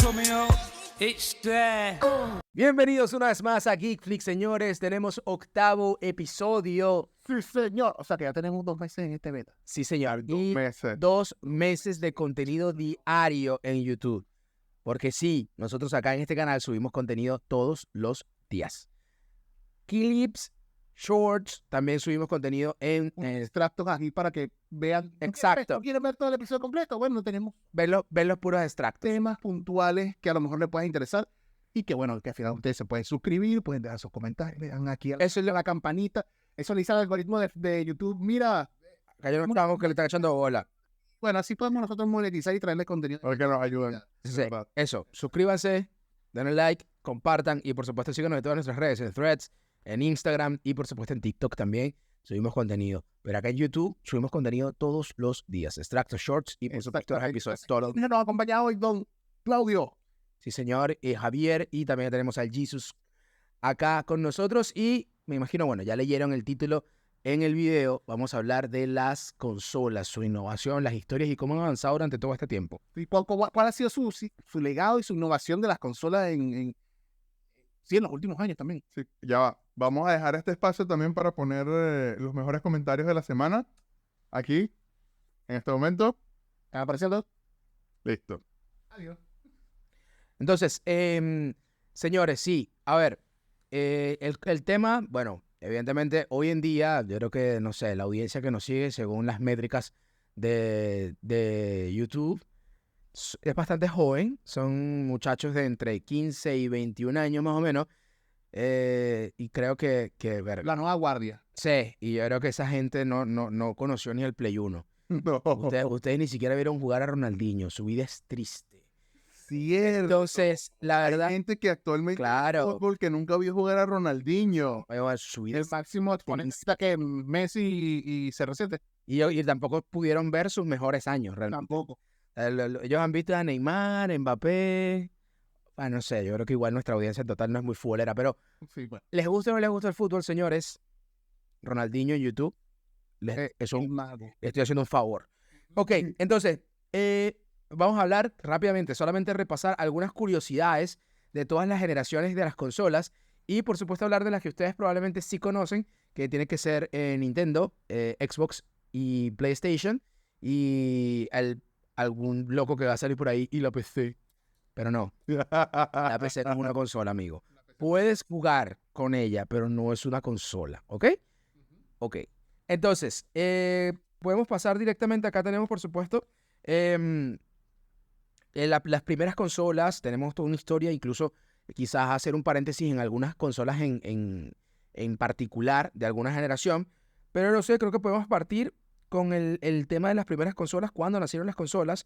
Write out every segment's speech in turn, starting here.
Romeo, it's there. Bienvenidos una vez más a Geekflix, señores. Tenemos 8º episodio. Sí, señor. O sea que ya tenemos 2 meses en este beta. Sí, señor. Y 2 meses. 2 meses de contenido diario en YouTube. Porque sí, nosotros acá en este canal subimos contenido todos los días. Clips, shorts, también subimos contenido en Extractos aquí para que vean. Exacto. ¿No quieren ver todo el episodio completo? Bueno, tenemos ver los puros extractos. temas puntuales que a lo mejor les pueden interesar y que bueno, que al final ustedes se pueden suscribir, pueden dejar sus comentarios, le dan aquí Eso es la campanita. Eso le dice al algoritmo de YouTube. Mira, Acá yo no estamos que le están echando bola. bueno, así podemos nosotros monetizar y traerle contenido. Porque nos ayudan. Sí, eso, suscríbanse, denle like, compartan y por supuesto síganos en todas nuestras redes, en Threads, en Instagram y por supuesto en TikTok también subimos contenido. Pero acá en YouTube subimos contenido todos los días, extractos, shorts y por supuesto los episodios todos. Nos ha acompañado hoy don Claudio. Sí, señor, Javier, y también tenemos al Jesus acá con nosotros y me imagino, bueno, ya leyeron el título en el video. Vamos a hablar de las consolas, su innovación, las historias y cómo han avanzado durante todo este tiempo. ¿Y cuál ha sido su legado y su innovación de las consolas en los últimos años también? Sí, ya va. Vamos a dejar este espacio también para poner los mejores comentarios de la semana. Aquí, en este momento. ¿Están apareciendo? Listo. Adiós. Entonces, señores, sí, a ver, el tema, bueno, evidentemente hoy en día, yo creo que, no sé, la audiencia que nos sigue, según las métricas de YouTube, es bastante joven, son muchachos de entre 15 y 21 años más o menos, y creo que La nueva guardia. sí, y yo creo que esa gente no conoció ni el Play 1. No. Ustedes ni siquiera vieron jugar a Ronaldinho, su vida es triste. Cierto. Entonces, la verdad, Hay gente que actualmente claro. juega fútbol que nunca vio jugar a Ronaldinho. su vida El es máximo exponente que Messi y CR7. y tampoco pudieron ver sus mejores años, realmente. Tampoco. Ellos han visto a Neymar, Mbappé. Bueno, no sé, yo creo que igual nuestra audiencia en total no es muy futbolera, pero Sí, bueno. ¿les gusta o no les gusta el fútbol, señores? Ronaldinho en YouTube, eso El mago. le estoy haciendo un favor. Ok, entonces, vamos a hablar rápidamente, solamente repasar algunas curiosidades de todas las generaciones de las consolas y, por supuesto, hablar de las que ustedes probablemente sí conocen, que tiene que ser Nintendo, Xbox y PlayStation y algún loco que va a salir por ahí y la PC. Pero no, la PC no es una consola, amigo. Puedes jugar con ella, pero no es una consola, ¿ok? Ok. Entonces, podemos pasar directamente. Acá tenemos, por supuesto, las primeras consolas. Tenemos toda una historia, incluso quizás hacer un paréntesis en algunas consolas en particular de alguna generación. Pero no sé, creo que podemos partir con el tema de las primeras consolas, cuando nacieron las consolas.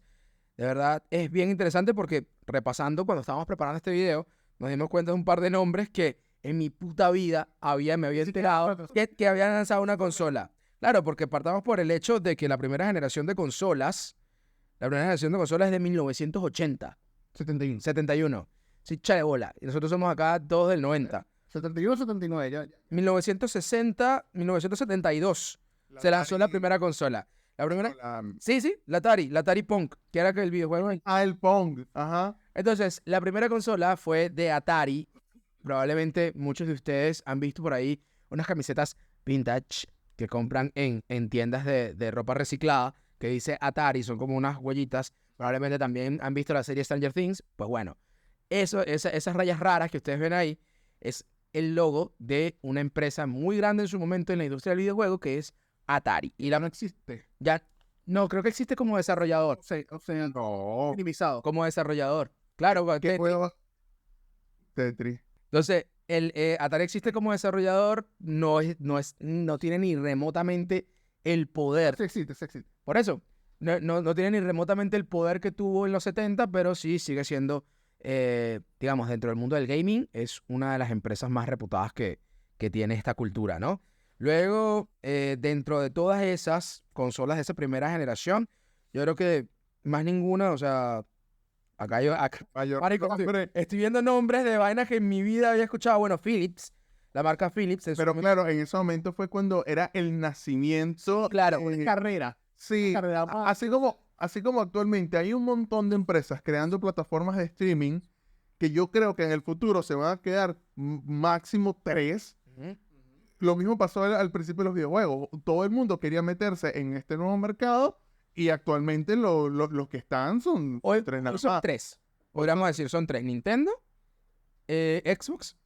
De verdad, es bien interesante porque repasando, cuando estábamos preparando este video, nos dimos cuenta de un par de nombres que en mi puta vida me había enterado que habían lanzado una consola. Claro, porque partamos por el hecho de que la primera generación de consolas es de 1980, 71. 71. Sí, chale bola. Y nosotros somos acá todos del 90. 71, 79, ya. 1960, 1972 se lanzó la primera consola. La primera... Sí, la Atari Pong, que era el videojuego. El Pong. Ajá. Entonces, la primera consola fue de Atari. Probablemente muchos de ustedes han visto por ahí unas camisetas vintage que compran en tiendas de ropa reciclada que dice Atari, son como unas huellitas. Probablemente también han visto la serie Stranger Things. Pues bueno, esas rayas raras que ustedes ven ahí es el logo de una empresa muy grande en su momento en la industria del videojuego, que es Atari. Y No existe. ya no, creo que existe como desarrollador. O sea, No. minimizado. Como desarrollador. Claro, ¿Qué juego? Tetris. entonces, el Atari existe como desarrollador, no tiene ni remotamente el poder. Sí existe. Por eso, no tiene ni remotamente el poder que tuvo en los 70, pero sí sigue siendo, digamos, dentro del mundo del gaming, es una de las empresas más reputadas que tiene esta cultura, ¿no? Luego, dentro de todas esas consolas de esa primera generación, yo creo que más ninguna, o sea, marico, estoy viendo nombres de vainas que en mi vida había escuchado. Bueno, Philips, la marca Philips. Pero claro, en ese momento fue cuando era el nacimiento. Claro, Carrera. Sí. Carrera. Así como así como actualmente hay un montón de empresas creando plataformas de streaming que yo creo que en el futuro se van a quedar máximo 3. Ujú. Lo mismo pasó al principio de los videojuegos. Todo el mundo quería meterse en este nuevo mercado y actualmente los que están son Hoy 3 nada son más. 3. Podríamos decir, son 3. Nintendo, Xbox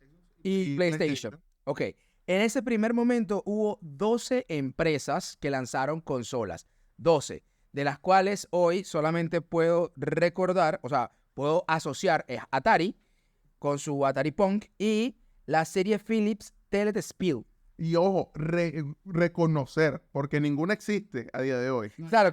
y Y PlayStation. Ok. En ese primer momento hubo 12 empresas que lanzaron consolas. 12. De las cuales hoy solamente puedo recordar, o sea, puedo asociar Atari con su Atari Pong y la serie Philips Telespil. Y ojo, reconocer, porque ninguna existe a día de hoy. Claro,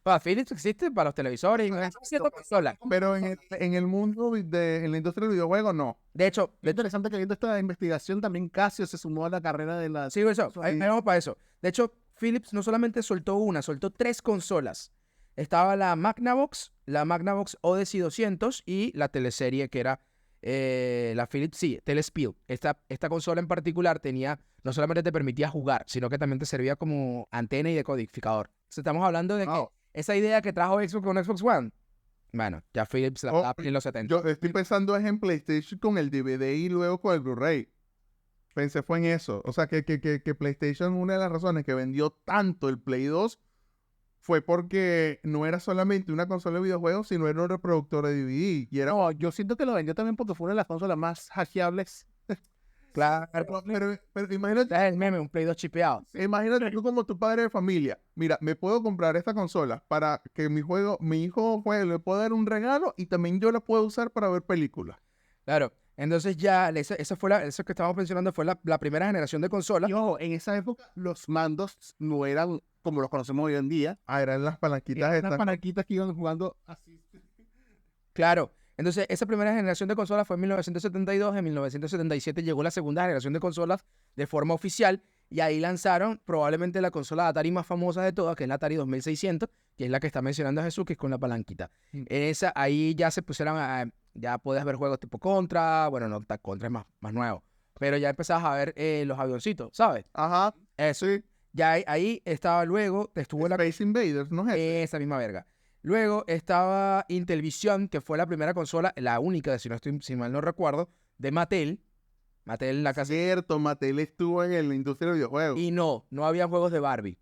para Philips existe para los televisores y no es cierto consola. Pero en el mundo en la industria del videojuego, no. De hecho, Es interesante que viendo esta investigación también Casio se sumó a la carrera de la... sí, eso, ahí vamos para eso. De hecho, Philips no solamente soltó una, soltó 3 consolas. Estaba la Magnavox Odyssey 200 y la teleserie que era la Philips, sí, Telespil. Esta consola en particular no solamente te permitía jugar, sino que también te servía como antena y decodificador. Entonces, estamos hablando de que Wow. esa idea que trajo Xbox con Xbox One, bueno, ya Philips la Oh, estaba en los 70. Yo estoy pensando es en PlayStation con el DVD y luego con el Blu-ray. Pensé fue en eso. O sea, que PlayStation, una de las razones que vendió tanto el Play 2 fue porque no era solamente una consola de videojuegos, sino era un reproductor de DVD. Y era... No, yo siento que lo vendió también porque fue una de las consolas más hackeables. Claro, Pero imagínate, este es el meme, un Play 2 chipeado. imagínate tú como tu padre de familia. Mira, me puedo comprar esta consola para que mi hijo juegue, le pueda dar un regalo y también yo la puedo usar para ver películas. Claro, entonces ya, eso que estábamos mencionando fue la primera generación de consolas. Y ojo, en esa época los mandos no eran como los conocemos hoy en día. Ah, eran las palanquitas Eran estas. unas palanquitas que iban jugando así. Claro, entonces esa primera generación de consolas fue en 1972, en 1977 llegó la segunda generación de consolas de forma oficial y ahí lanzaron probablemente la consola de Atari más famosa de todas, que es la Atari 2600, que es la que está mencionando Jesús, que es con la palanquita. Ahí ya se pusieron ya podías ver juegos tipo Contra, bueno, no, Contra es más nuevo, pero ya empezabas a ver los avioncitos, ¿sabes? Ajá, Eso. sí. Ya ahí estaba luego, estuvo la Space Invaders, ¿no es ese? esa misma verga. Luego estaba Intellivision, que fue la primera consola, la única, si mal no recuerdo, de Mattel. Mattel en la casa. Cierto, Mattel estuvo en la industria del videojuego. Y no había juegos de Barbie.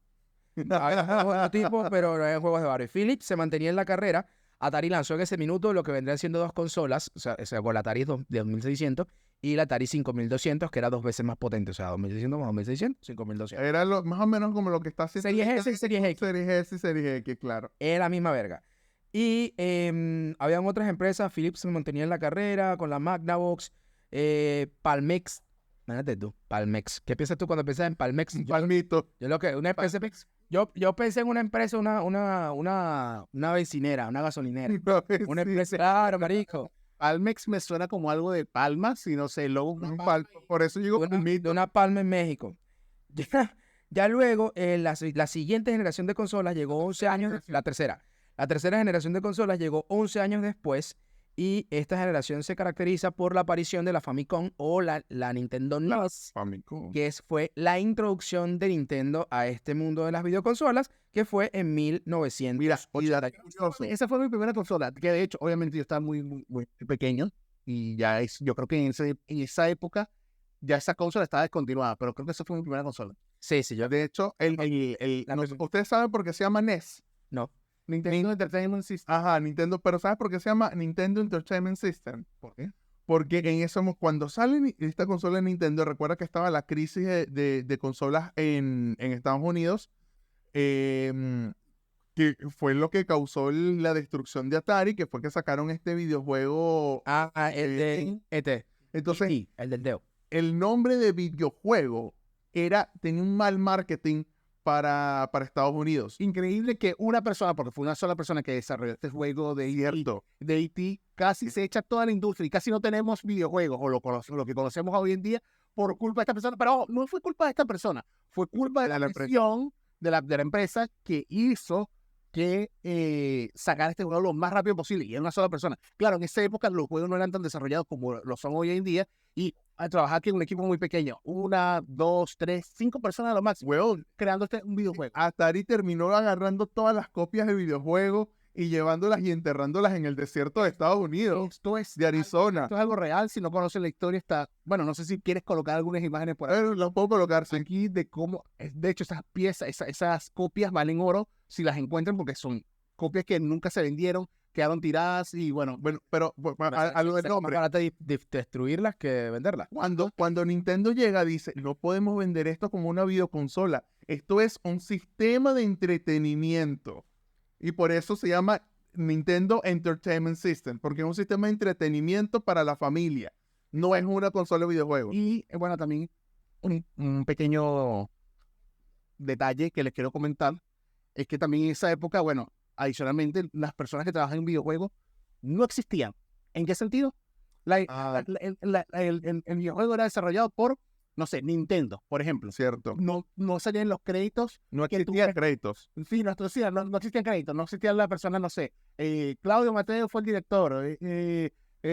Había juegos de otro tipo, pero no había juegos de Barbie. Philips se mantenía en la carrera. Atari lanzó en ese minuto lo que vendrían siendo 2 consolas, o sea, con la Atari 2600 y la Atari 5200, que era 2 veces más potente, o sea, 2600 más 2600, 5200. Era más o menos como lo que está haciendo. Series S y Series X. Series S y Series X, claro. Era la misma verga. Y habían otras empresas, Philips se mantenía en la carrera con la Magnavox, Palmex. Imagínate tú, Palmex. ¿Qué piensas tú cuando piensas en Palmex? Un palmito. Una empresa, yo pensé en una empresa, una bencinera, una gasolinera. Una empresa, claro, marico. Palmex me suena como algo de palmas y no sé, luego Un por eso digo De palmito. una palma en México. Ya luego, la siguiente generación de consolas llegó 11 años, la tercera. La tercera generación de consolas llegó 11 años después y esta generación se caracteriza por la aparición de la Famicom o la Nintendo NES, Famicom. que fue la introducción de Nintendo a este mundo de las videoconsolas, que fue en Mira, y 1980. dato curioso. Esa fue mi primera consola, que de hecho, obviamente yo estaba muy pequeño y yo creo que en esa época ya esa consola estaba descontinuada, pero creo que esa fue mi primera consola. Sí, yo De hecho, ustedes saben por qué se llama NES. no. Nintendo Entertainment System. Ajá, Nintendo, pero ¿sabes por qué se llama Nintendo Entertainment System? ¿Por qué? Porque en eso, cuando sale esta consola de Nintendo, recuerda que estaba la crisis de consolas en Estados Unidos, que fue lo que causó la destrucción de Atari, que fue que sacaron este videojuego. El de ET. Entonces, Sí, el del Deo. el nombre de videojuego tenía un mal marketing para Estados Unidos. Increíble que una persona, porque fue una sola persona que desarrolló este juego de E.T., casi se echa toda la industria y casi no tenemos videojuegos o lo que conocemos hoy en día por culpa de esta persona. Pero no fue culpa de esta persona, fue culpa de la presión de la empresa que hizo que sacar este juego lo más rápido posible. Y era una sola persona. Claro, en esa época los juegos no eran tan desarrollados como lo son hoy en día. Y a trabajar aquí en un equipo muy pequeño. 1, 2, 3, 5 personas a lo máximo. Weón, Creando un videojuego. Atari terminó agarrando todas las copias de videojuegos y llevándolas y enterrándolas en el desierto de Estados Unidos, de Arizona. Esto es algo real. Si no conoces la historia, está... Bueno, no sé si quieres colocar algunas imágenes por A ahí. ver, los puedo colocar, sí. Aquí de cómo... De hecho, esas piezas, esas copias valen oro si las encuentran porque son copias que nunca se vendieron, quedaron tiradas y bueno... Bueno, pero a lo del Es más nombre. barato destruirlas que venderlas. Cuando Nintendo llega, dice, no podemos vender esto como una videoconsola. Esto es un sistema de entretenimiento. Y por eso se llama Nintendo Entertainment System, porque es un sistema de entretenimiento para la familia. No es una consola de videojuegos. Y bueno, también un pequeño detalle que les quiero comentar es que también en esa época, bueno, adicionalmente, las personas que trabajan en videojuegos no existían. ¿En qué sentido? Ah. El videojuego era desarrollado por, no sé, Nintendo, por ejemplo. Cierto. No salían los créditos. No que tú- existían créditos. Sí, no existían créditos, no existía la persona, no sé, Claudio Mateo fue el director,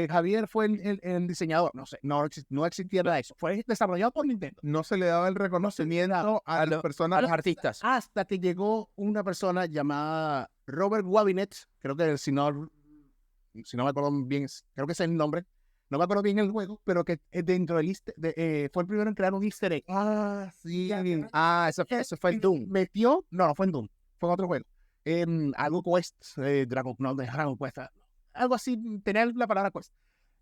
Javier fue el diseñador, no sé, no existía nada de eso. Fue desarrollado por Nintendo. No se le daba el reconocimiento a las a personas. los artistas. Hasta que llegó una persona llamada Robert Wabinet, creo que si no me acuerdo bien, creo que ese es el nombre, no me acuerdo bien el juego, pero que dentro del fue el primero en crear un easter egg. Ah, sí. Eso fue el Doom. No fue en Doom, fue en otro juego. Algo Quest, Dragon Quest, algo así, tenía la palabra Quest.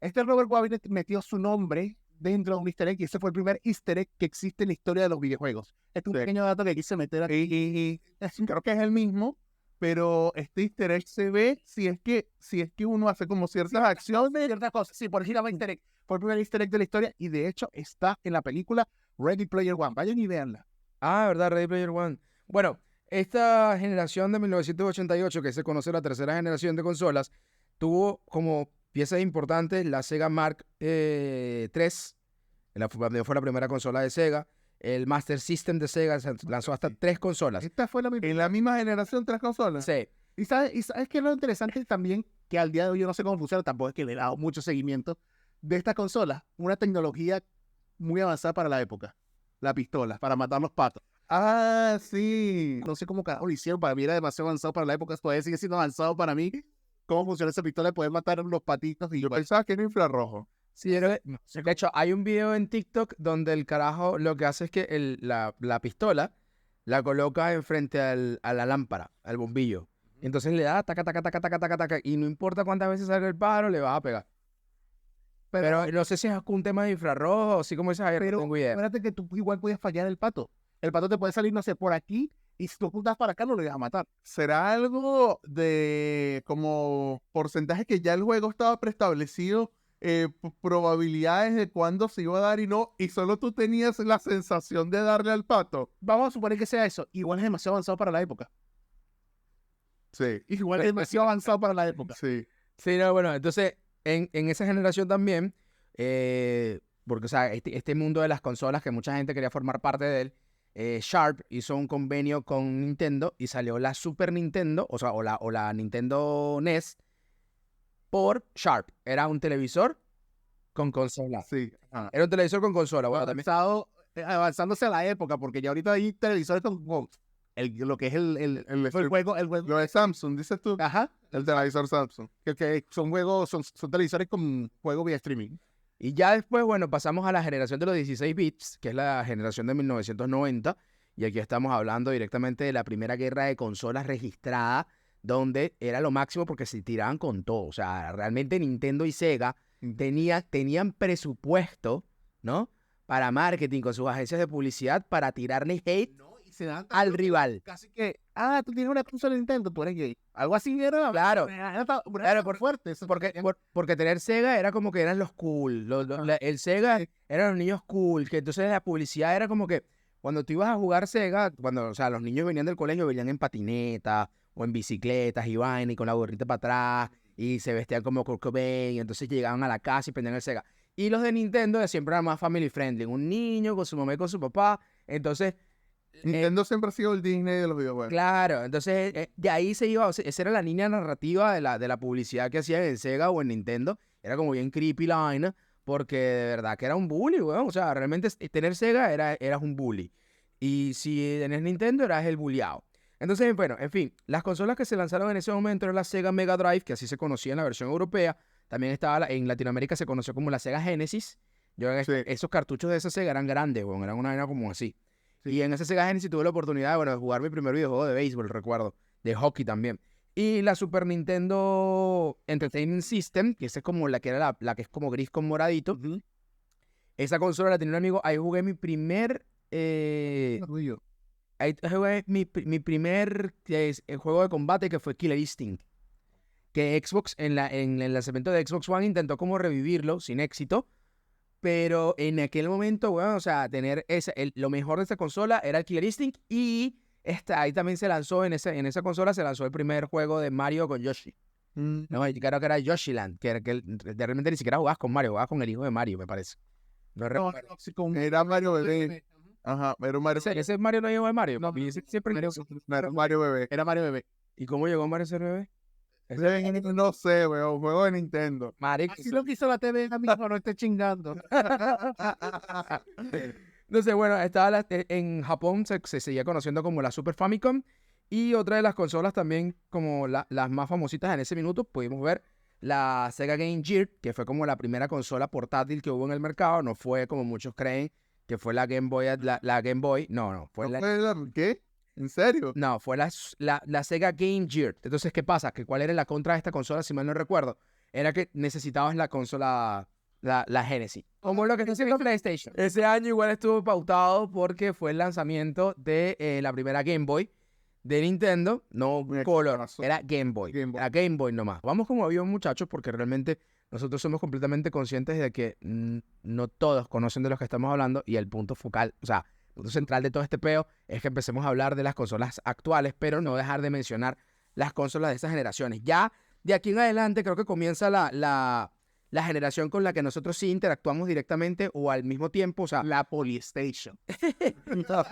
Este Robert Wabinet metió su nombre dentro de un easter egg y ese fue el primer easter egg que existe en la historia de los videojuegos. Este es un Sí. pequeño dato que quise meter aquí. Y creo que es el mismo, pero este easter egg se ve si es que uno hace como ciertas acciones. Ciertas cosas. Sí, por eso se llama easter egg. Fue el primer easter egg de la historia y de hecho está en la película Ready Player One. Vayan y véanla. Ah, ¿verdad? Ready Player One. Bueno, esta generación de 1988, que se conoce la tercera generación de consolas, tuvo como piezas importantes la Sega Mark III, fue la primera consola de Sega. El Master System de Sega lanzó hasta 3 consolas. Esta fue la En la misma generación, 3 consolas. Sí. ¿Y sabes qué es lo interesante también? Que al día de hoy yo no sé cómo funciona, tampoco es que le he dado mucho seguimiento de esta consola. Una tecnología muy avanzada para la época. La pistola, para matar los patos. Ah, sí. No sé cómo carajo lo hicieron, para mí era demasiado avanzado para la época, todavía sigue siendo avanzado para mí. ¿Cómo funciona esa pistola de poder matar los patitos? Y Yo pensaba que era infrarrojo. Sí, no sé de hecho, hay un video en TikTok donde el carajo lo que hace es que la pistola la coloca enfrente a la lámpara, al bombillo. Entonces le da taca, taca, taca, taca, taca, taca, y no importa cuántas veces salga el paro, le vas a pegar. Pero no sé si es un tema de infrarrojo o así como dices ayer, no Pero tengo idea. espérate que tú igual puedes fallar el pato. El pato te puede salir, no sé, por aquí, y si tú apuntas para acá no lo vas a matar. ¿Será algo de como porcentaje que ya el juego estaba preestablecido? Probabilidades de cuándo se iba a dar y no, y solo tú tenías la sensación de darle al pato. Vamos a suponer que sea eso. Igual es demasiado avanzado para la época. Sí, Igual es demasiado avanzado para la época. sí. Sí, no, bueno, entonces en esa generación también, porque o sea, este mundo de las consolas que mucha gente quería formar parte de él, Sharp hizo un convenio con Nintendo y salió la Super Nintendo, o sea, o la Nintendo NES por Sharp. Era un televisor con consola. Sí. Ah. Era un televisor con consola. Bueno, también. Avanzándose a la época, porque ya ahorita hay televisores con lo que es el juego. Lo de Samsung, dices tú. Ajá. El televisor Samsung. Que son juegos, son televisores con juego vía streaming. Y ya después, bueno, pasamos a la generación de los 16 bits, que es la generación de 1990. Y aquí estamos hablando directamente de la primera guerra de consolas registrada, donde era lo máximo porque se tiraban con todo. O sea, realmente Nintendo y Sega tenían presupuesto, ¿no? Para marketing con sus agencias de publicidad para tirarle hate Y se dan al rival. casi que, tú tienes una consola de Nintendo, tú eres gay. Algo así era. Claro. Claro, por fuerte. Eso Porque tener Sega era como que eran los cool. El Sega eran los niños cool. Que entonces la publicidad era como que cuando tú ibas a jugar Sega, o sea, los niños venían del colegio, venían en patineta o en bicicletas y vaina y con la gorrita para atrás y se vestían como Kurt Cobain. Y entonces llegaban a la casa y prendían el Sega. Y los de Nintendo siempre eran más family friendly. Un niño con su mamá y con su papá. Entonces, Nintendo siempre ha sido el Disney de los videojuegos. claro, entonces de ahí se iba, o sea, esa era la línea narrativa de la publicidad que hacían en Sega o en Nintendo. Era como bien creepy la vaina, porque de verdad que era un bully, weón. O sea, realmente tener Sega eras un bully. Y si tenías Nintendo eras el bulliado. Entonces, bueno, en fin, las consolas que se lanzaron en ese momento era la Sega Mega Drive, que así se conocía en la versión europea. También estaba en Latinoamérica se conoció como la Sega Genesis. Sí. Esos cartuchos de esa Sega eran grandes, weón, eran una vaina como así. Sí. Y en esa Sega Genesis tuve la oportunidad, bueno, de jugar mi primer videojuego de béisbol, recuerdo, de hockey también. Y la Super Nintendo Entertainment System, que esa es como la que era la que es como gris con moradito. Ujú. Esa consola la tenía un amigo, ahí jugué mi primer... Orgullo. ahí jugué mi primer juego de combate, que fue Killer Instinct. Que Xbox, en el lanzamiento de Xbox One, intentó como revivirlo sin éxito. Pero en aquel momento, bueno, o sea, tener lo mejor de esta consola era el Killer Instinct. Y ahí también se lanzó, en esa consola se lanzó el primer juego de Mario con Yoshi. No, y creo que era Yoshiland, realmente ni siquiera jugabas con Mario, jugabas con el hijo de Mario, me parece. No No, recuerdo. no, sí, con- Era Mario Bebé. Ajá, era Mario Ese Mario no es hijo de Mario. No, Y ese siempre... Era Mario Bebé. Era Mario Bebé. ¿Y cómo llegó Mario ser bebé? No sé, weón, juego de Nintendo. Marico, Así lo quiso la TV, amigo, no esté chingando. no sé, bueno, estaba en Japón se seguía conociendo como la Super Famicom. Y otra de las consolas también, como las más famositas en ese minuto, pudimos ver la Sega Game Gear, que fue como la primera consola portátil que hubo en el mercado. No fue como muchos creen que fue la Game Boy, la Game Boy. No, fue ¿No fue ¿Qué? ¿En serio? No, fue la Sega Game Gear. Entonces, ¿qué pasa? Que ¿cuál era la contra de esta consola, si mal no recuerdo? Era que necesitabas la consola, la Genesis. Como lo que está haciendo PlayStation. Ese año igual estuvo pautado porque fue el lanzamiento de la primera Game Boy de Nintendo, no Un Color, exitazo. era Game Boy. Game Boy. Era Game Boy nomás. Vamos como avión, muchachos, porque realmente nosotros somos completamente conscientes de que no todos conocen de lo que estamos hablando y el punto focal, o sea, el punto central de todo este peo es que empecemos a hablar de las consolas actuales, pero no dejar de mencionar las consolas de esas generaciones. Ya de aquí en adelante creo que comienza la generación con la que nosotros sí interactuamos directamente o al mismo tiempo, o sea, La Polystation.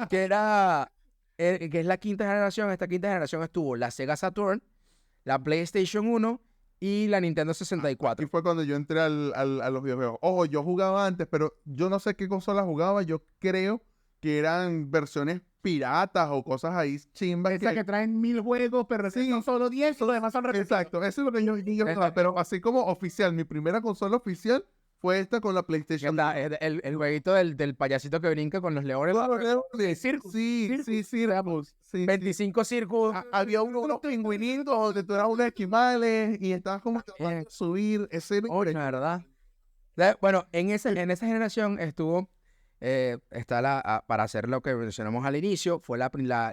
que es la quinta generación. Esta quinta generación estuvo la Sega Saturn, la PlayStation 1 y la Nintendo 64. Y fue cuando yo entré a los videojuegos. Ojo, yo jugaba antes, pero yo no sé qué consola jugaba. Yo creo que eran versiones piratas o cosas ahí chimbas. Esa que traen 1000 juegos, pero son solo 10, los demás son repetidos. Exacto, eso es lo que yo jugaba. Pero así como oficial, mi primera consola oficial fue esta con la PlayStation. El jueguito del payasito que brinca con los leones. De circo. Sí, Ramos. Sí, 25 círculos. había unos pingüinitos donde tú eras unos esquimales y estabas como tratando de subir. Ese era Oye, ¿verdad? Bueno, en esa generación estuvo, para hacer lo que mencionamos al inicio,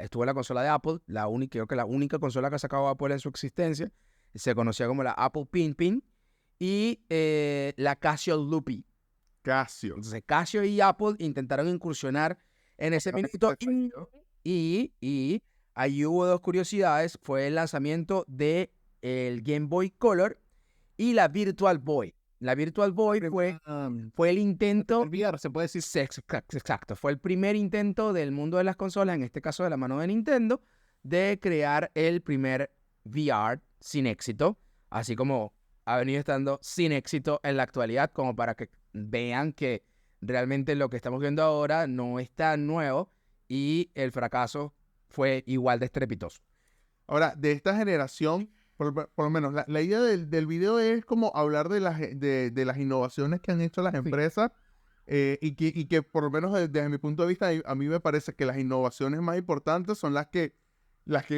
estuvo la consola de Apple, creo que la única consola que ha sacado Apple en su existencia. Se conocía como la Apple Pin y la Casio Loopy. Casio. Entonces Casio y Apple intentaron incursionar en ese minuto y ahí hubo dos curiosidades. Fue el lanzamiento de el Game Boy Color y la Virtual Boy. La Virtual Boy fue el intento... VR, se puede decir. Sí, exacto. Fue el primer intento del mundo de las consolas, en este caso de la mano de Nintendo, de crear el primer VR sin éxito, así como ha venido estando sin éxito en la actualidad, como para que vean que realmente lo que estamos viendo ahora no es tan nuevo y el fracaso fue igual de estrepitoso. Ahora, de esta generación, por lo menos, la idea del video es como hablar de las innovaciones que han hecho las empresas y que por lo menos desde mi punto de vista, a mí me parece que las innovaciones más importantes son las que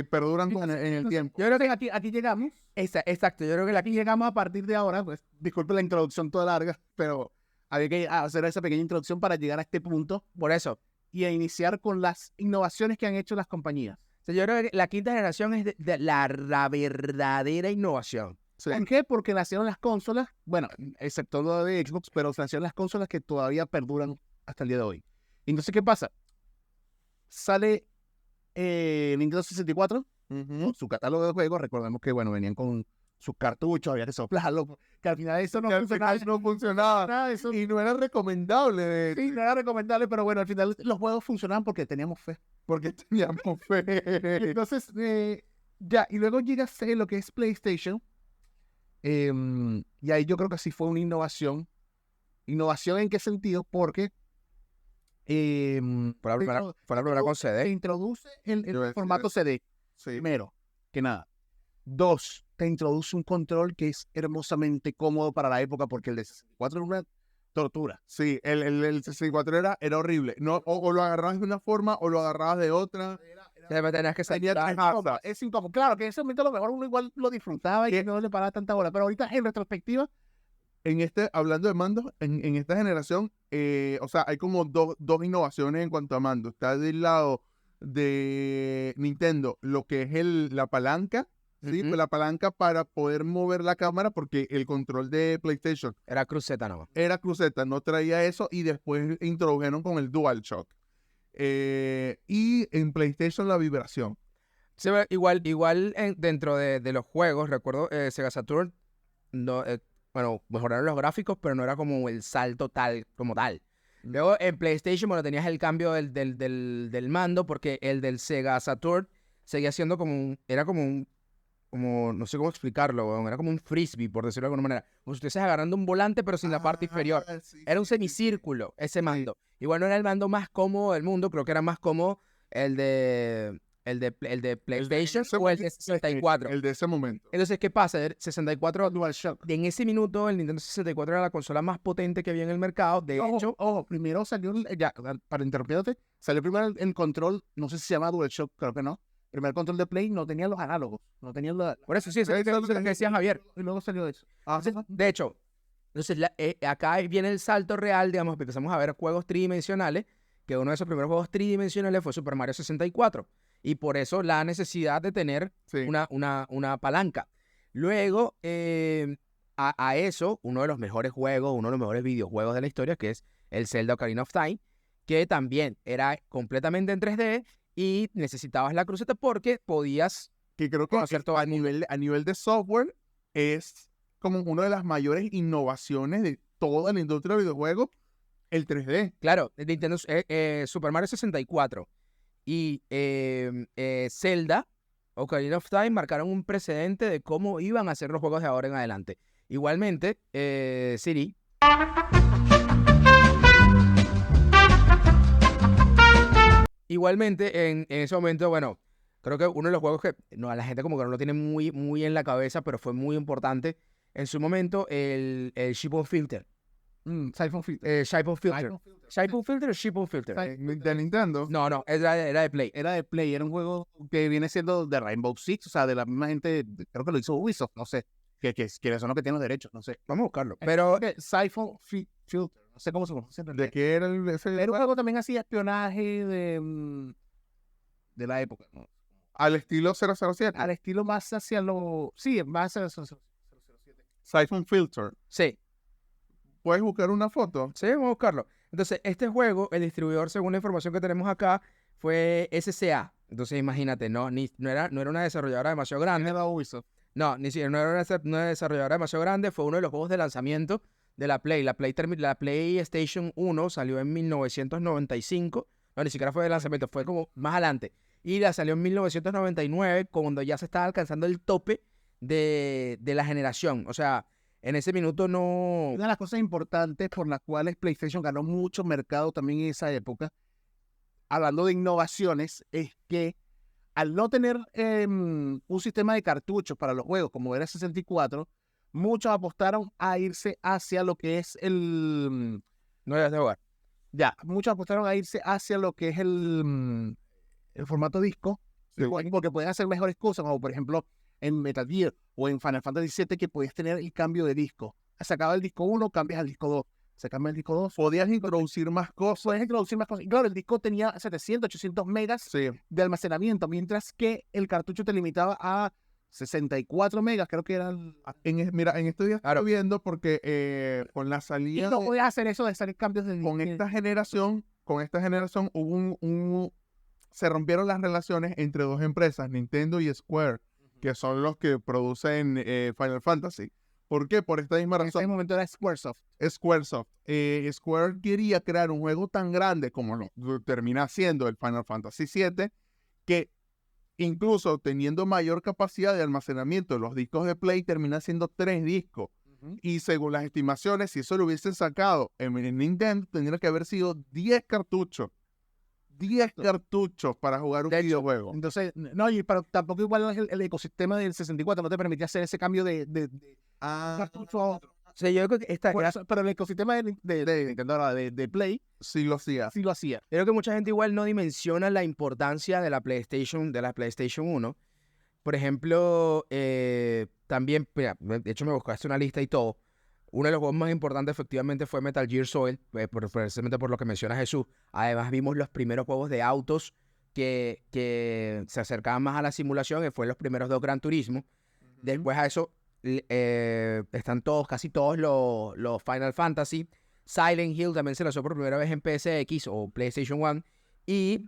perduran en el tiempo. Yo creo que aquí llegamos. Exacto, yo creo que Aquí llegamos a partir de ahora, pues, disculpe la introducción toda larga, pero había que hacer esa pequeña introducción para llegar a este punto por eso, y a iniciar con las innovaciones que han hecho las compañías. o sea, yo creo que la quinta generación es de la verdadera innovación. Sí. ¿Por qué? Porque nacieron las consolas, bueno, excepto lo de Xbox, pero nacieron las consolas que todavía perduran hasta el día de hoy. Entonces, ¿qué pasa? Sale Nintendo 64, Ujú. su catálogo de juegos, recordemos que, bueno, venían con sus cartuchos, había que soplarlo, que al final eso no Que al funcionaba. final no funcionaba. Nada de eso. Y no era recomendable Sí, no era recomendable, pero bueno, al final los juegos funcionaban porque teníamos fe. porque teníamos fe. Entonces, ya, y luego llega a ser lo que es PlayStation. Y ahí yo creo que sí fue una innovación. ¿Innovación en qué sentido? Porque Fue la primera con se CD. introduce el Yo decía formato CD. Sí. Primero que nada. 2, te introduce un control que es hermosamente cómodo para la época porque el de 64 era una tortura. Sí, el 64 era horrible. No, o lo agarrabas de una forma o lo agarrabas de otra. Siempre tenías que Tenía saltar. tres asas. Es incómodo. Claro que en ese momento a lo mejor uno igual lo disfrutaba y que no le paraba tanta bola. Pero ahorita en retrospectiva, Hablando de mandos, en esta generación, o sea, hay como dos innovaciones en cuanto a mando. Está del lado de Nintendo, lo que es la palanca, ¿sí? Ujú. Pues la palanca para poder mover la cámara, porque el control de PlayStation Era cruceta nomás. era cruceta, no traía eso, y después introdujeron con el DualShock. Y en PlayStation la vibración. Sí, igual dentro de los juegos, recuerdo Sega Saturn, no, bueno, mejoraron los gráficos, pero no era como el salto tal, como tal. Luego en PlayStation, bueno, tenías el cambio del mando, porque el del Sega Saturn seguía siendo como, no sé cómo explicarlo, weón, era como un frisbee, por decirlo de alguna manera. Como si estuvieses agarrando un volante, pero sin la parte inferior. Sí, Era un sí, sí, sí. semicírculo, ese mando. Igual no era el mando más cómodo del mundo, creo que era más cómodo el de PlayStation o el de 64. El de ese momento. Entonces, ¿qué pasa? El 64, DualShock. en ese minuto, el Nintendo 64 era la consola más potente que había en el mercado. De hecho, Ojo, primero salió, ya, para interrumpirte, salió primero el control, no sé si se llama DualShock, creo que no. El primer control de Play no tenía los análogos, no tenía por eso sí, eso es lo que decía Javier. y luego salió eso. Entonces, de hecho, acá viene el salto real, digamos, empezamos a ver juegos tridimensionales, que uno de esos primeros juegos tridimensionales fue Super Mario 64, y por eso la necesidad de tener Sí. una palanca. Luego, a eso, uno de los mejores juegos, uno de los mejores videojuegos de la historia, que es el Zelda Ocarina of Time, que también era completamente en 3D y necesitabas la cruceta porque podías Que creo que conocer todo a el mundo. nivel de software es como una de las mayores innovaciones de toda la industria de videojuegos, el 3D. Claro, de Nintendo, Super Mario 64 y Zelda Ocarina of Time marcaron un precedente de cómo iban a ser los juegos de ahora en adelante. Igualmente, Siri. Igualmente, en ese momento, bueno, creo que uno de los juegos que no, a la gente como que no lo tiene muy en la cabeza, pero fue muy importante en su momento, el Shipon Filter. Siphon Filter. Shipon Filter. Siphon Filter. ¿Shipon Filter o Shipon Filter? De Nintendo. No, era de Play. Era de Play, era un juego que viene siendo de Rainbow Six, o sea, de la misma gente, creo que lo hizo Ubisoft, no sé, que son los que tienen los derechos, no sé. Vamos a buscarlo. Pero Siphon Filter, no sé cómo se pronuncia en ¿De realidad. qué era ese Era un juego también así espionaje de la época, ¿no? al estilo 007? Al estilo más hacia lo... Sí, más hacia 007. Siphon Filter. sí, ¿Puedes buscar una foto? sí, vamos a buscarlo. Entonces, este juego, el distribuidor, según la información que tenemos acá, fue SCA. Entonces, imagínate, no era una desarrolladora demasiado grande. Era Ubisoft. No, ni siquiera no era una desarrolladora demasiado grande. Fue uno de los juegos de lanzamiento de la Play. La PlayStation 1 salió en 1995. No, ni siquiera fue de lanzamiento, fue como más adelante. Y la salió en 1999, cuando ya se estaba alcanzando el tope de la generación. O sea, en ese minuto no... Una de las cosas importantes por las cuales PlayStation ganó mucho mercado también en esa época, hablando de innovaciones, es que al no tener un sistema de cartuchos para los juegos como era 64, muchos apostaron a irse hacia lo que es No debes de jugar. muchos apostaron a irse hacia lo que es el formato disco, Sí. porque pueden hacer mejores cosas, como por ejemplo en Metal Gear o en Final Fantasy VII, que podías tener el cambio de disco. Se acaba el disco 1, cambias al disco 2. Se cambia el disco 2. Podías introducir más cosas. Puedes introducir más cosas. Y claro, el disco tenía 700, 800 megas Sí. de almacenamiento, mientras que el cartucho te limitaba a 64 megas, creo que eran... Mira, en estos días Claro. estoy viendo porque con la Y salida no podías hacer eso de hacer cambios de con esta generación hubo se rompieron las relaciones entre dos empresas, Nintendo y Square, que son los que producen Final Fantasy. ¿Por qué? Por esta misma En ese razón. momento era Squaresoft. Squaresoft. Square quería crear un juego tan grande como lo termina siendo el Final Fantasy VII, que incluso teniendo mayor capacidad de almacenamiento, los discos de Play terminan siendo 3 discos. Y según las estimaciones, si eso lo hubiesen sacado en Nintendo, tendría que haber sido 10 cartuchos. 10 cartuchos para jugar un De hecho, videojuego. Entonces, no, pero tampoco igual el ecosistema del 64 no te permitía hacer ese cambio de cartucho a otro. O sea, yo creo que Pero el ecosistema de Nintendo, no, de Play, Sí lo hacía. sí lo hacía. creo que mucha gente igual no dimensiona la importancia de la PlayStation 1. Por ejemplo, también, mira, de hecho me buscaste una lista y todo. Uno de los juegos más importantes efectivamente fue Metal Gear Solid, precisamente por lo que menciona Jesús. Además vimos los primeros juegos de autos que se acercaban más a la simulación, que fue los primeros dos Gran Turismo. Después a eso están casi todos los Final Fantasy. Silent Hill también se lanzó por primera vez en PSX o PlayStation 1. Y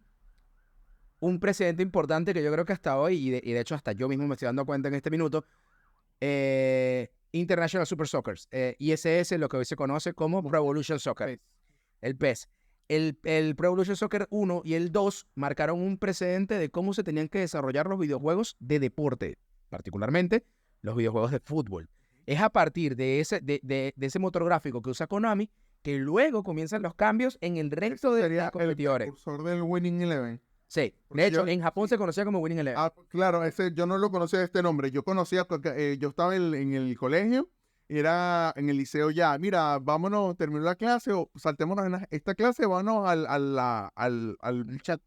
un precedente importante que yo creo que hasta hoy, y de hecho hasta yo mismo me estoy dando cuenta en este minuto, International Super Soccer, ISS, lo que hoy se conoce como Pro Evolution Soccer, el PES. El Pro Evolution Soccer 1 y el 2 marcaron un precedente de cómo se tenían que desarrollar los videojuegos de deporte, particularmente los videojuegos de fútbol. Es a partir de ese motor gráfico que usa Konami que luego comienzan los cambios en el resto de los El competidores. precursor del Winning Eleven. Sí, Porque de hecho, yo- en Japón se conocía como Winning Eleven. Ah, claro, ese yo no lo conocía de este nombre. Yo conocía, yo estaba en el colegio, era en el liceo ya. Mira, vámonos, terminó la clase o saltémonos en esta clase, vámonos al chat.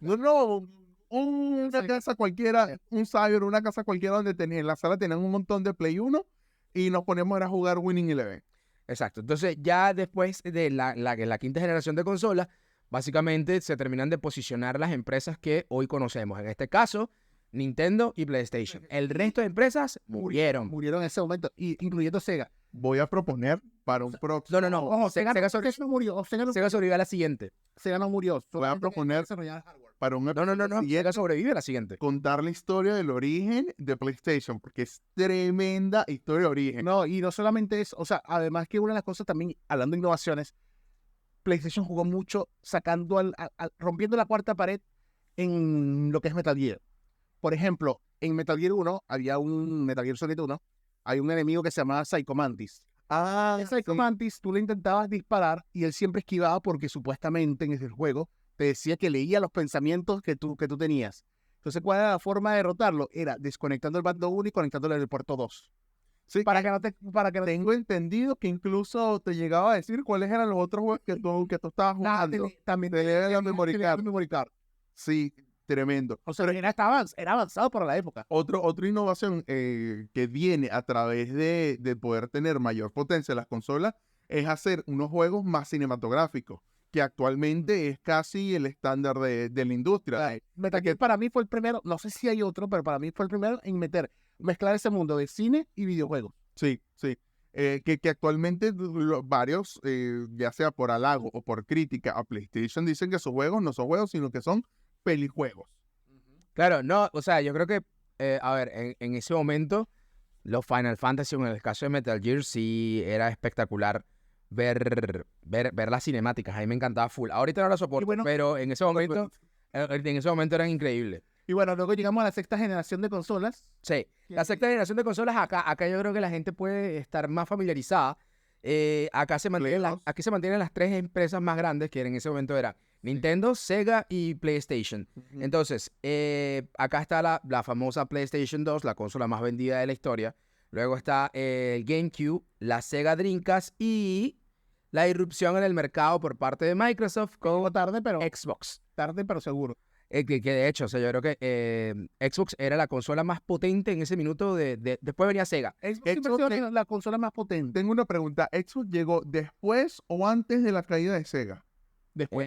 No, una casa cualquiera, un cyber, una casa cualquiera donde en la sala tenían un montón de Play 1 y nos poníamos a jugar Winning Eleven. Exacto. Entonces, ya después de la quinta generación de consolas, básicamente se terminan de posicionar las empresas que hoy conocemos. En este caso, Nintendo y PlayStation. El resto de empresas murieron. Murieron en ese momento, incluyendo Sega. Voy a proponer para un próximo. No. Ojo, Sega Sega no murió. Sega sobrevive a la siguiente. Sega no murió. Voy a solamente proponer desarrollar hardware. para un No. siguiente, Sega sobrevive a la siguiente. contar la historia del origen de PlayStation, porque es tremenda historia de origen. No, y no solamente eso, o sea, además que una de las cosas también, hablando de innovaciones, PlayStation jugó mucho sacando rompiendo la cuarta pared en lo que es Metal Gear. Por ejemplo, en Metal Gear 1 había un Metal Gear Solid 1, hay un enemigo que se llamaba Psycho Mantis. Ah, El Psycho Mantis, tú le intentabas disparar y él siempre esquivaba porque supuestamente en ese juego te decía que leía los pensamientos que tú tenías. Entonces, ¿cuál era la forma de derrotarlo? Era desconectando el bando 1 y conectándolo en el puerto 2. sí, Para que no te... tengo entendido que incluso te llegaba a decir cuáles eran los otros juegos que tú estabas jugando. También Te leía la memory tenía card. memory card. Sí, tremendo. O sea, era avanzado para la época. Otra innovación que viene a través de poder tener mayor potencia en las consolas es hacer unos juegos más cinematográficos, que actualmente es casi el estándar de la industria. Metal Gear para mí fue el primero, no sé si hay otro, pero para mí fue el primero en mezclar ese mundo de cine y videojuegos. Sí, sí. Que actualmente varios, ya sea por halago o por crítica a PlayStation, dicen que sus juegos no son juegos, sino que son pelijuegos. Claro, no, o sea, yo creo que, a ver, en ese momento, los Final Fantasy, en el caso de Metal Gear, sí era espectacular ver las cinemáticas. A mí me encantaba full. Ahorita no lo soporto, bueno, pero en ese momento eran increíbles. Y bueno, luego llegamos a la sexta generación de consolas. Sí, la sexta generación de consolas, acá yo creo que la gente puede estar más familiarizada. Aquí se mantienen las tres empresas más grandes, que en ese momento eran Nintendo, Sega y PlayStation. Entonces, acá está la famosa PlayStation 2, la consola más vendida de la historia. Luego está el GameCube, la Sega Dreamcast y la irrupción en el mercado por parte de Microsoft con Tarde, pero Xbox. seguro. Que de hecho, o sea, yo creo que Xbox era la consola más potente en ese minuto. Después venía Sega. Xbox siempre ha sido la consola más potente. Tengo una pregunta. ¿Xbox llegó después o antes de la caída de Sega? Después.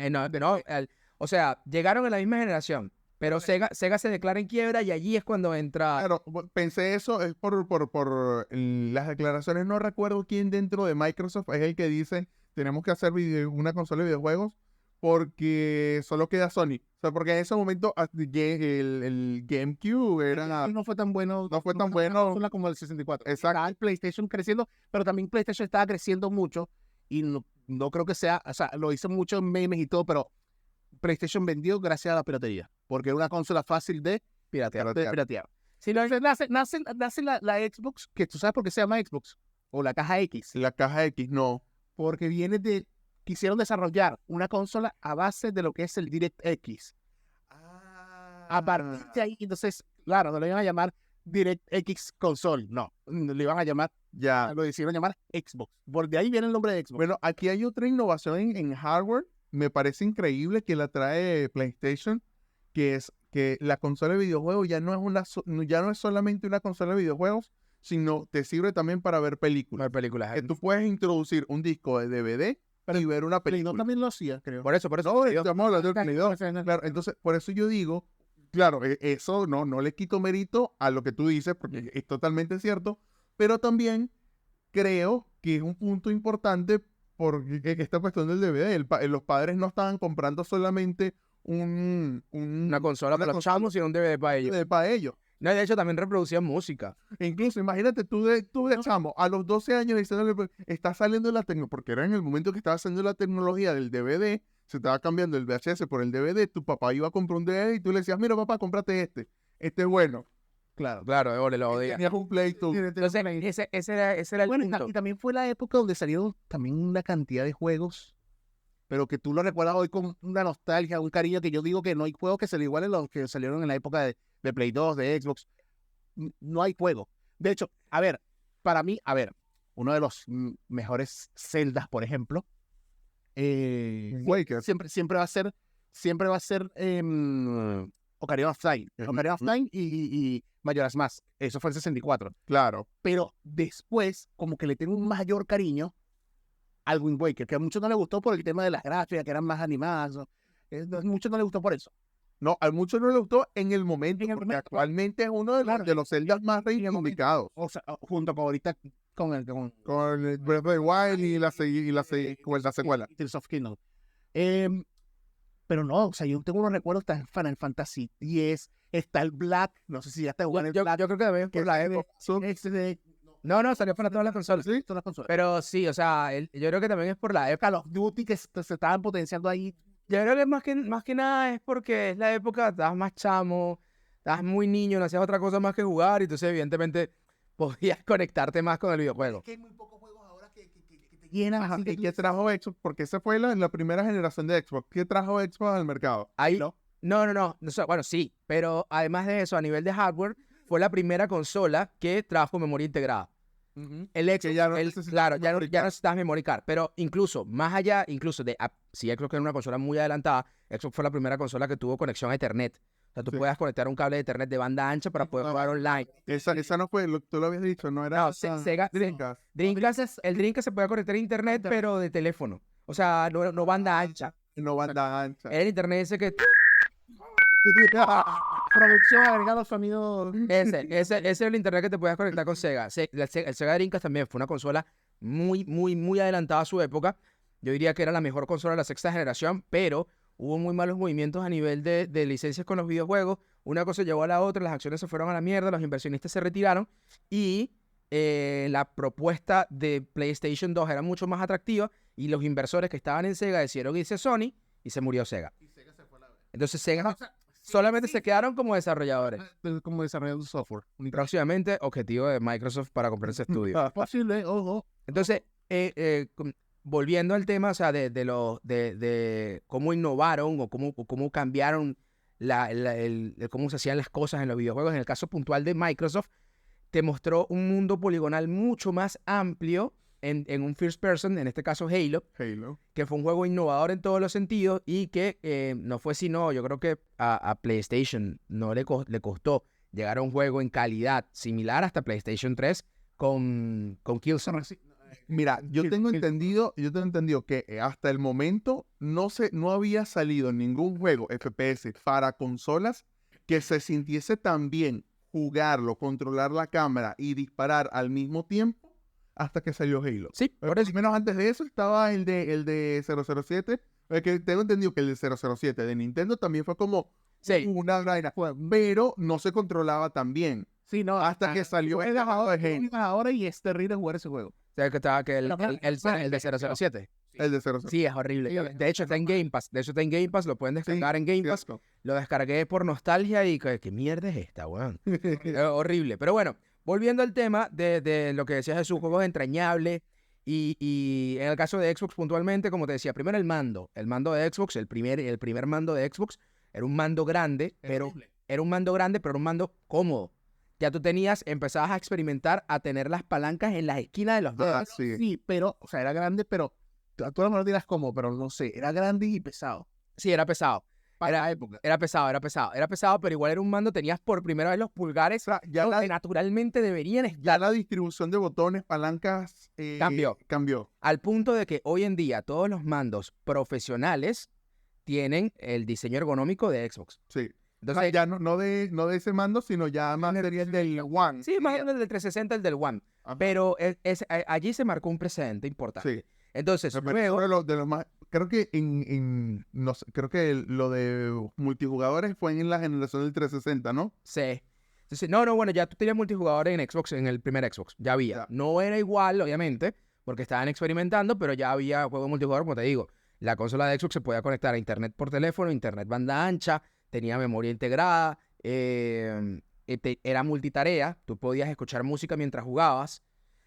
O sea, llegaron en la misma generación, pero Sega se declara en quiebra y allí es cuando entra. Claro, pensé eso, es por las declaraciones. No recuerdo quién dentro de Microsoft es el que dice tenemos que hacer una consola de videojuegos porque solo queda Sony. O sea, porque en ese momento el GameCube era... No fue tan bueno. No fue tan una bueno. consola como el 64. Exacto. Estaba el PlayStation creciendo, pero también PlayStation estaba creciendo mucho y no creo que sea, o sea, lo hice mucho en memes y todo, pero PlayStation vendió gracias a la piratería, porque era una consola fácil de piratear. Sí, no, Entonces nace la Xbox, que tú sabes por qué se llama Xbox, o la caja X, La caja X, no. porque viene de quisieron desarrollar una consola a base de lo que es el DirectX. A partir de ahí, entonces, claro, no le iban a llamar DirectX Console, no, le iban a llamar, Ya. lo decidieron llamar Xbox. Por de ahí viene el nombre de Xbox. Bueno, aquí hay otra innovación en hardware. Me parece increíble que la trae PlayStation, que es que la consola de videojuegos ya no es solamente una consola de videojuegos, sino te sirve también para ver películas. Ver películas. Que tú puedes introducir un disco de DVD y ver una Play 2 película. también lo hacía, creo. Por eso. No, yo- estamos hablando del Play 2. Claro, entonces, por eso yo digo, claro, eso no le quito mérito a lo que tú dices, porque es totalmente cierto, pero también creo que es un punto importante porque esta cuestión del DVD, los padres no estaban comprando solamente una consola para los consola chamos y un DVD para ellos. para ellos. No, de hecho, también reproducían música. E incluso, imagínate, tú de chamo, a los 12 años diciéndole, pues, está saliendo la tecnología, porque era en el momento que estaba haciendo la tecnología del DVD, se estaba cambiando el VHS por el DVD, tu papá iba a comprar un DVD y tú le decías, mira papá, cómprate este es bueno. Claro. Claro, ole, lo odia. Tenías un Play tú. Entonces, ese era el Bueno, punto. y también fue la época donde salieron también una cantidad de juegos, pero que tú lo recuerdas hoy con una nostalgia, un cariño, que yo digo que no hay juegos que se le igualen a los que salieron en la época de Play 2, de Xbox. No hay juego. De hecho, para mí, uno de los mejores Zeldas, por ejemplo, Waker. siempre va a ser Ocarina of Time. Ocarina of Time y Majora's Mask. Eso fue el 64. Claro. Pero después, como que le tengo un mayor cariño al Wind Waker, que a muchos no les gustó por el tema de las gráficas, que eran más animadas. A muchos no les gustó por eso. No, a muchos no le gustó en el momento, En el porque momento. actualmente es uno de los Zeldas más reivindicados. O sea, junto con ahorita con Con el Breath of the Wild y la secuela. Tears of Kingdom. Pero no, o sea, yo tengo unos recuerdos tan Final Fantasy X, está el Black, no sé si ya está jugando el Yo Black. creo que también por la época. No, salió para todas las consolas. Sí, todas las consolas. Pero sí, o sea, yo creo que también es por la época. Call of Duty que se estaban potenciando ahí. Yo creo que más que nada es porque es la época, estabas más chamo, estabas muy niño, no hacías otra cosa más que jugar, y entonces evidentemente podías conectarte más con el videojuego. Que hay muy pocos juegos ahora que te llenan. Ajá, así que ¿y tú qué dices, trajo Xbox? Porque esa fue la primera generación de Xbox. ¿Qué trajo Xbox al mercado? Ahí, ¿no? no, bueno, sí, pero además de eso, a nivel de hardware, fue la primera consola que trajo memoria integrada. El Xbox, ya no necesitas claro, ya no memory card. necesitas memory card, pero incluso más allá, si Xbox era una consola muy adelantada, Xbox fue la primera consola que tuvo conexión a Ethernet. O sea, tú Sí. podías conectar un cable de Ethernet de banda ancha para poder jugar online. Esa no fue, tú lo habías dicho, no era No, esa Sega, Dreamcast. el Dreamcast se podía conectar a Internet, pero de teléfono. O sea, no banda ancha. No banda ancha. Era el Internet ese que... Producción agregado sonido. Ese es el internet que te puedes conectar con Sega. El Sega Dreamcast también fue una consola muy adelantada a su época. Yo diría que era la mejor consola de la sexta generación, pero hubo muy malos movimientos a nivel de licencias con los videojuegos. Una cosa llevó a la otra, las acciones se fueron a la mierda, los inversionistas se retiraron y la propuesta de PlayStation 2 era mucho más atractiva y los inversores que estaban en Sega decidieron irse a Sony y se murió Sega. Entonces Sega solamente se quedaron como desarrolladores. Como desarrollador de software. Próximamente, objetivo de Microsoft para comprar ese estudio. Posible, ojo. Entonces, volviendo al tema, o sea, de cómo innovaron o cómo cambiaron cómo se hacían las cosas en los videojuegos, en el caso puntual de Microsoft, te mostró un mundo poligonal mucho más amplio en un first person, en este caso Halo, que fue un juego innovador en todos los sentidos y que no fue sino, yo creo que a PlayStation no le costó llegar a un juego en calidad similar hasta PlayStation 3 con Killzone. Mira, yo tengo entendido que hasta el momento no había salido ningún juego FPS para consolas que se sintiese tan bien jugarlo, controlar la cámara y disparar al mismo tiempo hasta que salió Halo. Sí, Por eso, menos antes de eso estaba el de 007, que tengo entendido que el de 007 de Nintendo también fue como Sí. una vaina, pero no se controlaba tan bien. Sí, no. Hasta que salió el juego de Halo. Ahora y es terrible jugar ese juego. O sea, que estaba que el de 007. El de 007. Sí, es horrible. De hecho, está en Game Pass. Lo pueden descargar en Game Pass. Cierto. Lo descargué por nostalgia y ¿qué mierda es esta, weón? Horrible. Pero bueno, volviendo al tema de lo que decías de sus juegos entrañables Y en el caso de Xbox puntualmente, como te decía, primero el mando. El mando de Xbox, el primer mando de Xbox, era un mando grande, pero era un mando cómodo. Ya tú empezabas a experimentar a tener las palancas en las esquinas de los dedos. Ah, sí. Sí, pero, o sea, era grande, pero tú a lo mejor dirás cómo, pero no sé, era grande y pesado. Sí, era pesado. Para la época. Era pesado, pero igual era un mando, tenías por primera vez los pulgares, O sea, ya donde naturalmente deberían ya estar, la distribución de botones, palancas, cambió. al punto de que hoy en día todos los mandos profesionales tienen el diseño ergonómico de Xbox. Sí. Entonces, Ya no de ese mando, sino ya más sería el del One. sí, más o menos el del 360, el del One. Ajá. Pero allí se marcó un precedente importante. Sí. Entonces, Me parece luego, uno de los más, creo que no sé, creo que lo de multijugadores fue en la generación del 360, ¿no? sí. Entonces, no, bueno, ya tú tenías multijugador en Xbox, en el primer Xbox, ya había. Ya. No era igual, obviamente, porque estaban experimentando, pero ya había juego multijugador, como te digo. La consola de Xbox se podía conectar a internet por teléfono, internet banda ancha, tenía memoria integrada, era multitarea, tú podías escuchar música mientras jugabas.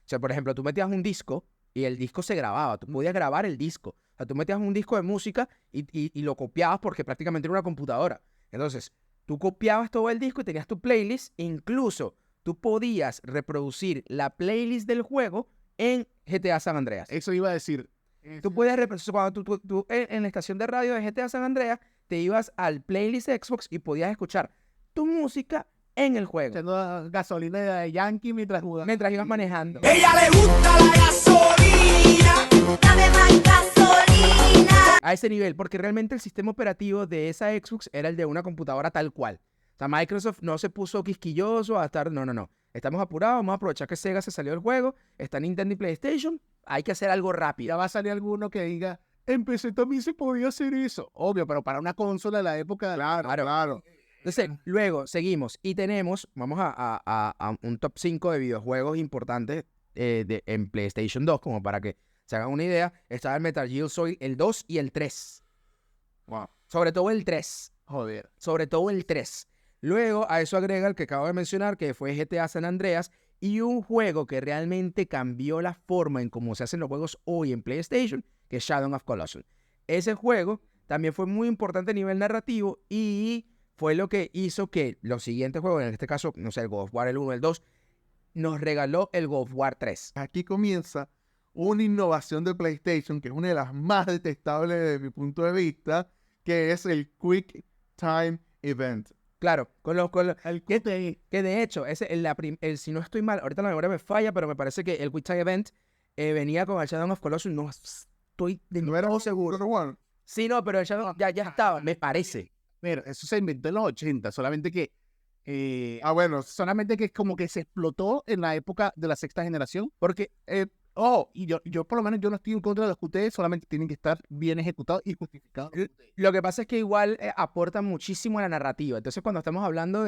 O sea, por ejemplo, tú metías un disco y el disco se grababa, tú podías grabar el disco. O sea, tú metías un disco de música y lo copiabas porque prácticamente era una computadora. Entonces, tú copiabas todo el disco y tenías tu playlist. Incluso tú podías reproducir la playlist del juego en GTA San Andreas. Eso iba a decir. Tú puedes reproducir, cuando tú en la estación de radio de GTA San Andreas, te ibas al playlist de Xbox y podías escuchar tu música en el juego, Echando gasolina de Yankee mientras jugaba. mientras ibas manejando. Ella le gusta la gasolina. Dame más gasolina. A ese nivel, porque realmente el sistema operativo de esa Xbox era el de una computadora tal cual. O sea, Microsoft no se puso quisquilloso a estar, no. Estamos apurados, vamos a aprovechar que Sega se salió del juego, está Nintendo y PlayStation, hay que hacer algo rápido. Ya va a salir alguno que diga, en PC también se podía hacer eso. Obvio, pero para una consola de la época. Claro. Entonces, luego seguimos y tenemos, vamos a un top 5 de videojuegos importantes en PlayStation 2, como para que se hagan una idea. Estaba el Metal Gear Solid, el 2 y el 3. Wow. Sobre todo el 3. Joder. Sobre todo el 3. Luego a eso agrega el que acabo de mencionar, que fue GTA San Andreas, y un juego que realmente cambió la forma en cómo se hacen los juegos hoy en PlayStation, que es Shadow of Colossus. Ese juego también fue muy importante a nivel narrativo y fue lo que hizo que los siguientes juegos, en este caso, no sé, el God of War, el 1, el 2, nos regaló el God of War 3. Aquí comienza una innovación de PlayStation, que es una de las más detestables desde mi punto de vista, que es el Quick Time Event. Claro, El QTE. que de hecho, si no estoy mal, ahorita la memoria me falla, pero me parece que el Quick Time Event venía con el Shadow of Colossus, no estoy de ¿No era todo un seguro. God of War? Sí, no, pero el Shadow ya estaba, me parece. Mira, eso se inventó en los 80, solamente que Bueno, solamente que es como que se explotó en la época de la sexta generación. Porque, Y yo por lo menos yo no estoy en contra de los QTE, solamente tienen que estar bien ejecutados y justificados. lo que pasa es que igual aportan muchísimo a la narrativa. Entonces, cuando estamos hablando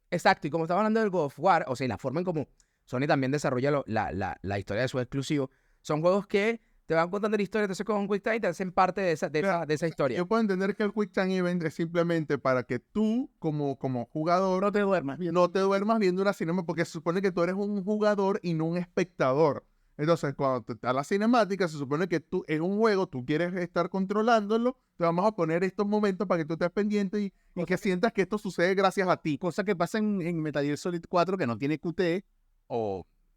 exacto, y como estamos hablando del God of War, o sea, y la forma en cómo Sony también desarrolla la historia de sus exclusivos, son juegos que te van contando la historia, entonces con un Quick Time te hacen parte de esa historia. yo puedo entender que el Quick Time Event es simplemente para que tú, como jugador, No te duermas bien. no te duermas viendo una cinemática, porque se supone que tú eres un jugador y no un espectador. Entonces, cuando te da la cinemática, se supone que tú, en un juego, tú quieres estar controlándolo, te vamos a poner estos momentos para que tú estés pendiente y que sientas que esto sucede gracias a ti. Cosa que pasa en Metal Gear Solid 4, que no tiene QTE,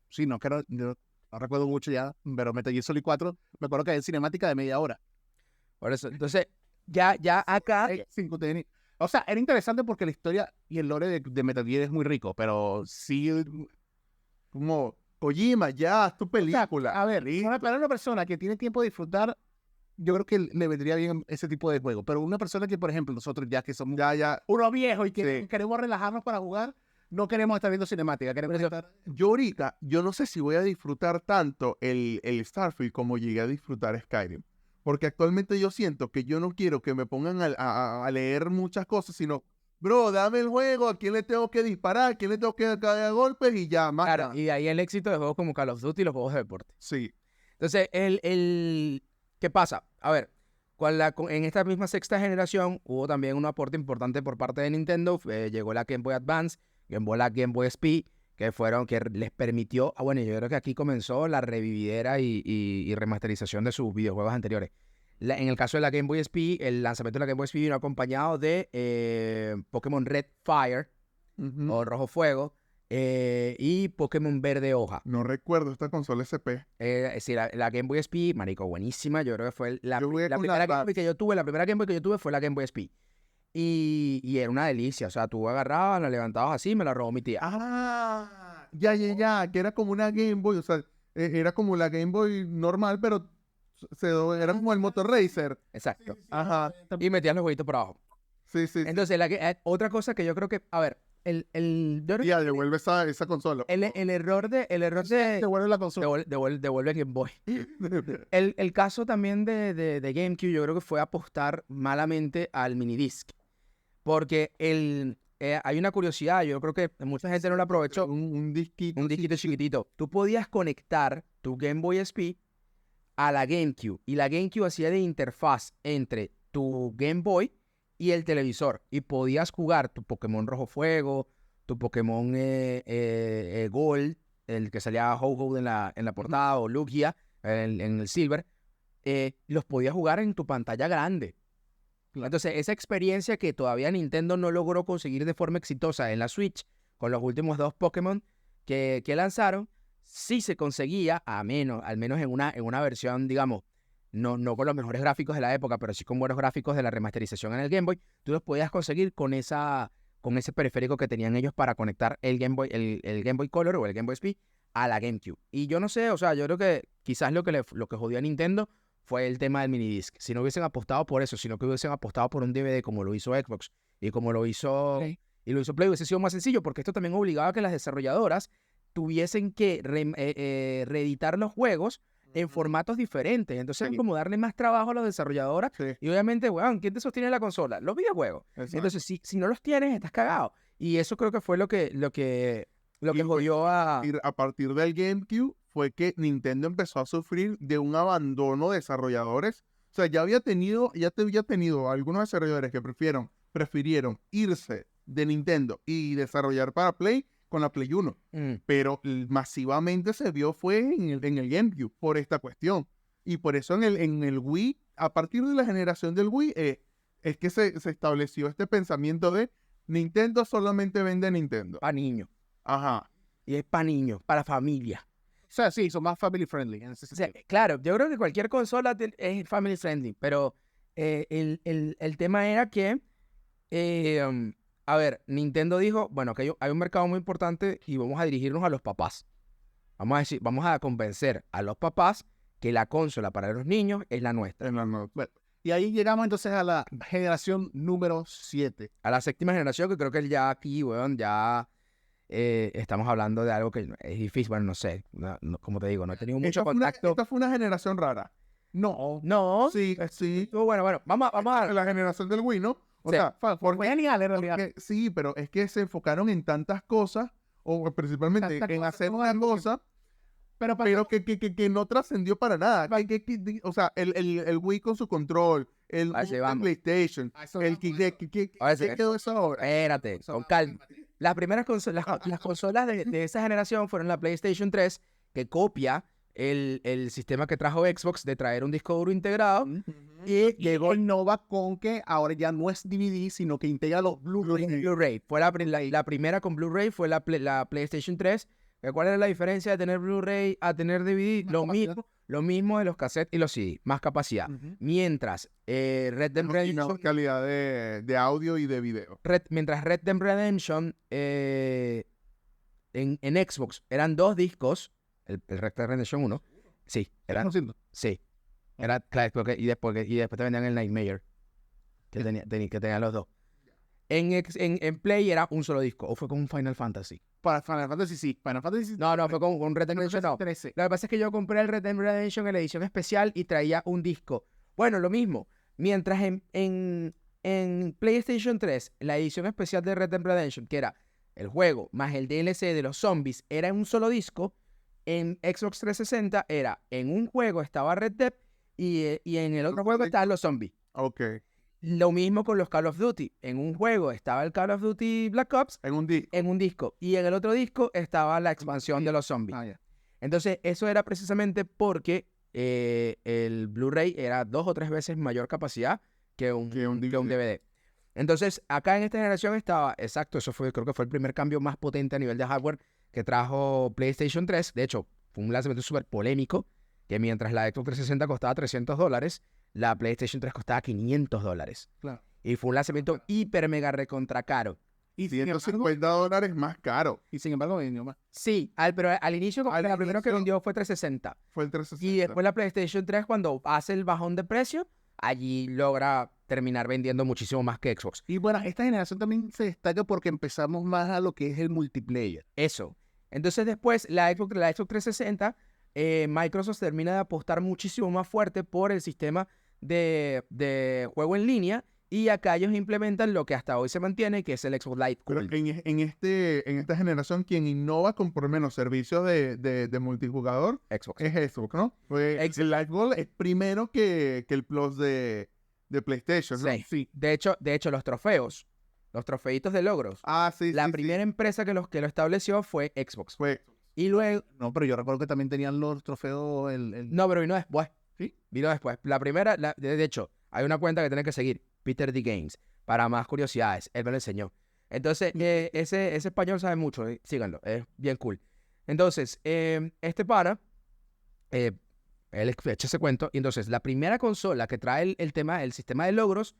sí, no recuerdo mucho ya, pero Metal Gear Solid 4, me acuerdo que hay cinemática de media hora. Por eso, entonces, ya acá, Sin QTE. O sea, era interesante porque la historia y el lore de Metal Gear es muy rico, pero sí. Como, Kojima, ya, haz tu película. A ver, Listo. para una persona que tiene tiempo de disfrutar, yo creo que le vendría bien ese tipo de juego. Pero una persona que, por ejemplo, nosotros ya que somos Ya. unos viejos y que Sí. queremos relajarnos para jugar, no queremos estar viendo cinemática, queremos estar. Yo ahorita, yo no sé si voy a disfrutar tanto el Starfield como llegué a disfrutar Skyrim. Porque actualmente yo siento que yo no quiero que me pongan a leer muchas cosas, sino, bro, dame el juego, a quién le tengo que disparar, a quién le tengo que caer a golpes y ya, más claro, nada. y de ahí el éxito de juegos como Call of Duty y los juegos de deporte. Sí. Entonces, ¿qué pasa? A ver, en esta misma sexta generación hubo también un aporte importante por parte de Nintendo. Llegó la Game Boy Advance, la Game Boy SP, que les permitió, bueno, yo creo que aquí comenzó la revividera y remasterización de sus videojuegos anteriores. En el caso de la Game Boy SP, el lanzamiento de la Game Boy SP vino acompañado de Pokémon Red Fire Ujú. o Rojo Fuego y Pokémon Verde Hoja. No recuerdo esta consola SP. Sí, la Game Boy SP, marico, buenísima. Yo creo que fue la, Yo jugué la con primera la Game Boy que yo tuve. La primera Game Boy que yo tuve fue la Game Boy SP. Y era una delicia. O sea, tú agarrabas, la levantabas así, me la robó mi tía. Ah, ya, que era como una Game Boy, o sea, era como la Game Boy normal, pero era como el Motor Racer. Exacto. Ajá, Y metías los huevitos por abajo. sí. Entonces, otra cosa que yo creo que, a ver, yo creo Ya, devuelve esa consola. que el error de Devuelve la consola. devuelve Game Boy. El caso también de GameCube, yo creo que fue apostar malamente al minidisc. Porque hay una curiosidad, yo creo que mucha gente no lo aprovechó. Un disquito. Un disquito chiquitito. Tú podías conectar tu Game Boy SP a la GameCube. Y la GameCube hacía de interfaz entre tu Game Boy y el televisor. Y podías jugar tu Pokémon Rojo Fuego, tu Pokémon Gold, el que salía Ho-Ho en la portada, o Lugia en el Silver. Los podías jugar en tu pantalla grande. Entonces, esa experiencia que todavía Nintendo no logró conseguir de forma exitosa en la Switch, con los últimos 2 Pokémon que lanzaron, sí se conseguía, al menos en una versión, digamos, no con los mejores gráficos de la época, pero sí con buenos gráficos de la remasterización en el Game Boy, tú los podías conseguir con ese periférico que tenían ellos para conectar el Game Boy, el Game Boy Color o el Game Boy SP a la GameCube. Y yo no sé, o sea, yo creo que quizás lo que jodió a Nintendo fue el tema del minidisc. Si no hubiesen apostado por eso, sino que hubiesen apostado por un DVD como lo hizo Xbox y como lo hizo Play, hubiese sido más sencillo, porque esto también obligaba a que las desarrolladoras tuviesen que reeditar los juegos en formatos diferentes. Entonces, Sí. como darle más trabajo a las desarrolladoras. Sí, Y obviamente, weón, ¿quién te sostiene la consola? Los videojuegos. exacto. Entonces, si no los tienes, estás cagado. Y eso creo que fue lo que Y jodió a... A partir del GameCube fue que Nintendo empezó a sufrir de un abandono de desarrolladores. O sea, ya había tenido algunos desarrolladores que prefirieron irse de Nintendo y desarrollar para Play con la Play 1. Pero masivamente se vio fue en el GameCube por esta cuestión. Y por eso en el Wii, a partir de la generación del Wii, es que se estableció este pensamiento de Nintendo solamente vende Nintendo. Para niños. Ajá. Y es para niños, para familia. O sea, sí, son más family friendly en ese O sea, sentido. claro, yo creo que cualquier consola es family friendly, pero el tema era que, a ver, Nintendo dijo, bueno, que hay un mercado muy importante y vamos a dirigirnos a los papás. Vamos a convencer a los papás que la consola para los niños es la nuestra. En la nota. Bueno, y ahí llegamos entonces a la generación número 7. A la 7ª generación, que creo que ya aquí, weón, ya estamos hablando de algo que es difícil, bueno, no sé, como te digo, no he tenido mucho contacto. Esta fue una generación rara. No. No, Sí, sí. bueno, vamos a... La generación del Wii, ¿no? O Sí. sea, Fue genial en realidad. sí, pero es que se enfocaron en tantas cosas, o principalmente Tantas en cosas, hacer una cosa, Pero que no trascendió para nada. O sea, el Wii con su control, el Ahí se vamos. PlayStation, el Kinect, Ahora sí. ¿qué quedó eso ahora? Espérate, con calma. Las primeras consolas, las consolas de esa generación fueron la PlayStation 3, que copia el sistema que trajo Xbox de traer un disco duro integrado, y llegó innova con que ahora ya no es DVD, sino que integra los Blu-ray. Blu-ray. Fue la primera con Blu-ray, fue la PlayStation 3. ¿Cuál era la diferencia de tener Blu-ray a tener DVD? Lo mismo de los cassettes y los CD, más capacidad. Mientras Red Dead Y Redemption... mejor calidad de audio y de video. Mientras Red Dead Redemption en Xbox eran 2 discos, el Red Dead Redemption 1, sí, eran, sí, era, claro, y después te vendían el Nightmare, que tenía los 2. En Play era un solo disco, o fue con un Final Fantasy. Para Final Fantasy sí. Final Fantasy No, fue con Red Dead Redemption, no. 13. Lo que pasa es que yo compré el Red Dead Redemption en la edición especial y traía un disco. Bueno, lo mismo. Mientras en PlayStation 3, la edición especial de Red Dead Redemption, que era el juego más el DLC de los zombies, era en un solo disco, en Xbox 360 era en un juego estaba Red Dead y en el otro juego estaban los zombies. Ok. Lo mismo con los Call of Duty. En un juego estaba el Call of Duty Black Ops En un disco. en un disco y en el otro disco estaba la expansión de los zombies. Ah, ya. Entonces, eso era precisamente porque el Blu-ray era 2 o 3 veces mayor capacidad que un DVD. Entonces, acá en esta generación estaba, exacto, creo que fue el primer cambio más potente a nivel de hardware que trajo PlayStation 3. De hecho, fue un lanzamiento súper polémico, que mientras la Xbox 360 costaba $300, la PlayStation 3 costaba $500. Claro. Y fue un lanzamiento hiper mega recontra caro. Y sin embargo, $150 más caro. vendió más. Sí, pero al inicio, como que la primera que vendió fue 360. Fue el 360. Y después la PlayStation 3, cuando hace el bajón de precio, allí logra terminar vendiendo muchísimo más que Xbox. Y bueno, esta generación también se destaca porque empezamos más a lo que es el multiplayer. Eso. Entonces después, la Xbox 360, Microsoft termina de apostar muchísimo más fuerte por el sistema de juego en línea. Y acá ellos implementan lo que hasta hoy se mantiene, que es el Xbox Live Pero Gold. en esta generación, quien innova con por lo menos servicios de multijugador Xbox. es Xbox, ¿no? Pues el Live Gold es primero que el Plus de PlayStation, ¿no? Sí. De hecho, los trofeos, los trofeitos de logros, Ah, sí, la sí, primera empresa que lo estableció fue Xbox. Fue Y luego, No, pero yo recuerdo que también tenían los trofeos. no, pero vino después. ¿Sí? Vino después. La primera, de hecho, hay una cuenta que tienen que seguir, Peter D. Games, para más curiosidades. Él me lo enseñó. Entonces, ese español sabe mucho. Síganlo, es bien cool. Entonces, este pana, él echa ese cuento. Y entonces, la primera consola que trae el sistema de logros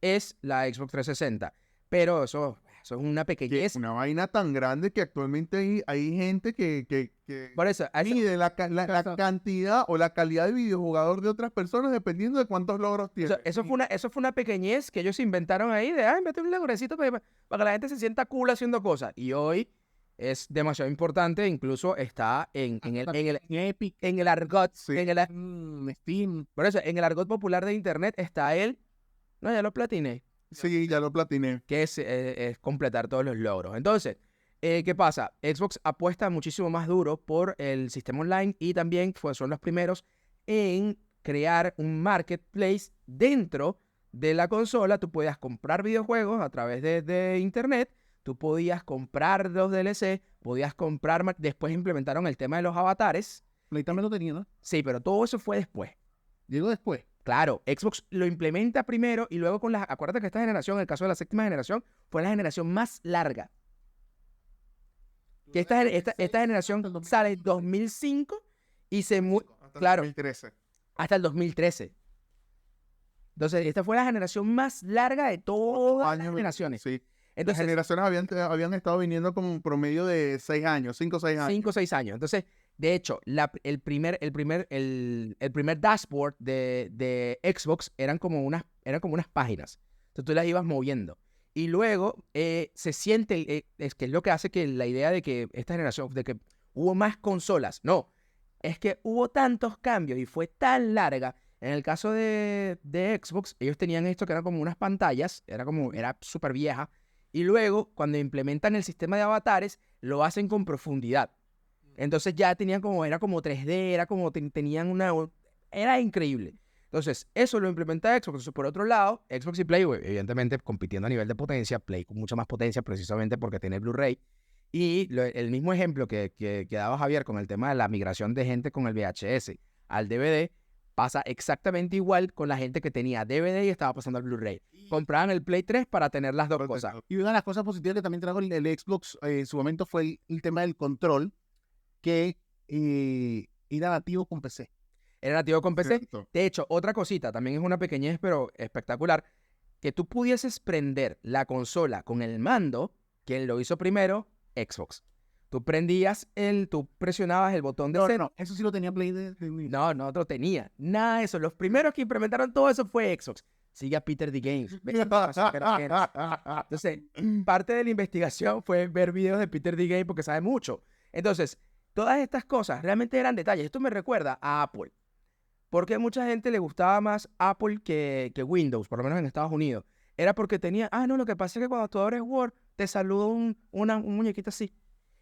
es la Xbox 360. Pero eso es una que pequeñez. una vaina tan grande que actualmente hay gente que Por eso, mide la cantidad o la calidad de videojugador de otras personas dependiendo de cuántos logros tiene. eso fue una pequeñez que ellos inventaron ahí de, mete un logrecito para que la gente se sienta cool haciendo cosas. Y hoy es demasiado importante, incluso está en Epic, el argot, Sí. Steam. por eso, en el argot popular de internet está no, ya lo platiné, Sí, ya lo platiné. que es completar todos los logros. Entonces, ¿qué pasa? Xbox apuesta muchísimo más duro por el sistema online y también son los primeros en crear un marketplace dentro de la consola. Tú podías comprar videojuegos a través de internet, tú podías comprar los DLC, podías comprar... Después implementaron el tema de los avatares. Play también lo tenía, ¿no? Sí, pero todo eso fue después. Llegó después. Claro, Xbox lo implementa primero y luego acuérdate que esta generación, en el caso de la 7ª generación, fue la generación más larga. Que esta generación sale en 2005 y claro, 2013. hasta el 2013. Entonces, esta fue la generación más larga de todas las generaciones. Sí. Las Entonces, generaciones habían estado viniendo con un promedio de 6 años, 5 o 6 años. 5 o 6 años. Entonces, de hecho, el primer dashboard de Xbox eran como unas páginas. Entonces tú las ibas moviendo. Y luego se siente, es que es lo que hace que la idea de que esta generación, de que hubo más consolas, no, es que hubo tantos cambios y fue tan larga. En el caso de Xbox, ellos tenían esto que eran como unas pantallas, era súper vieja. Y luego, cuando implementan el sistema de avatares, lo hacen con profundidad. Entonces ya tenían era como 3D, era como tenían era increíble. Entonces, eso lo implementa Xbox. Entonces, por otro lado, Xbox y Play, evidentemente compitiendo a nivel de potencia, Play con mucha más potencia precisamente porque tiene Blu-ray. Y el mismo ejemplo que daba Javier con el tema de la migración de gente con el VHS al DVD, pasa exactamente igual con la gente que tenía DVD y estaba pasando al Blu-ray. Compraban el Play 3 para tener las dos cosas. Y una de las cosas positivas que también trajo el Xbox en su momento fue el tema del control, que era nativo con PC. Era nativo con PC. Cierto. De hecho, otra cosita, también es una pequeñez, pero espectacular, que tú pudieses prender la consola con el mando, quien lo hizo primero, Xbox. Tú tú presionabas el botón de set. No, eso sí lo tenía Play No lo tenía. Nada de eso. Los primeros que implementaron todo eso fue Xbox. Sigue a Peter D. Games. Entonces, parte de la investigación fue ver videos de Peter D. Games porque sabe mucho. Entonces, todas estas cosas realmente eran detalles. Esto me recuerda a Apple. Porque a mucha gente le gustaba más Apple que Windows, por lo menos en Estados Unidos. Era porque tenía, no, lo que pasa es que cuando tú abres Word, te saluda un muñequito así.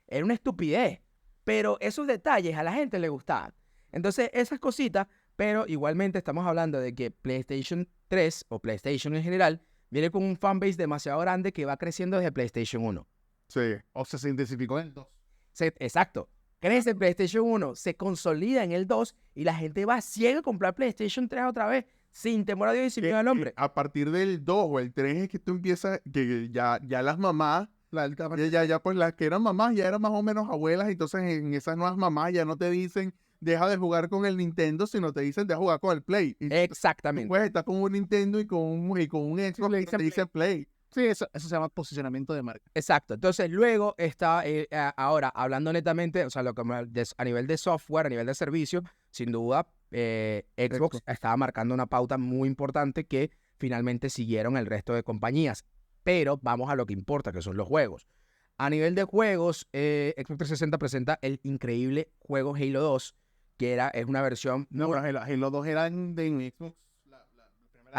Era una estupidez. Pero esos detalles a la gente le gustaban. Entonces, esas cositas, pero igualmente estamos hablando de que PlayStation 3 o PlayStation en general viene con un fanbase demasiado grande que va creciendo desde PlayStation 1. Sí. O sea, se intensificó en el 2. Exacto. Crece en PlayStation 1, se consolida en el 2 y la gente va ciega a comprar PlayStation 3 otra vez, sin temor a Dios y sin miedo al hombre. A partir del 2 o el 3 es que tú empiezas, que ya las mamás, pues las que eran mamás ya eran más o menos abuelas, entonces en esas nuevas mamás ya no te dicen deja de jugar con el Nintendo, sino te dicen deja de jugar con el Play. Y tú Exactamente. puedes estar con un Nintendo y con un Xbox, le y dicen te dicen Play. Sí, eso se llama posicionamiento de marca. Exacto. Entonces, luego está, ahora, hablando netamente, o sea, a nivel de software, a nivel de servicio, sin duda, Xbox estaba marcando una pauta muy importante que finalmente siguieron el resto de compañías. Pero vamos a lo que importa, que son los juegos. A nivel de juegos, Xbox 360 presenta el increíble juego Halo 2, que es una versión... No, pero Halo 2 eran de Xbox.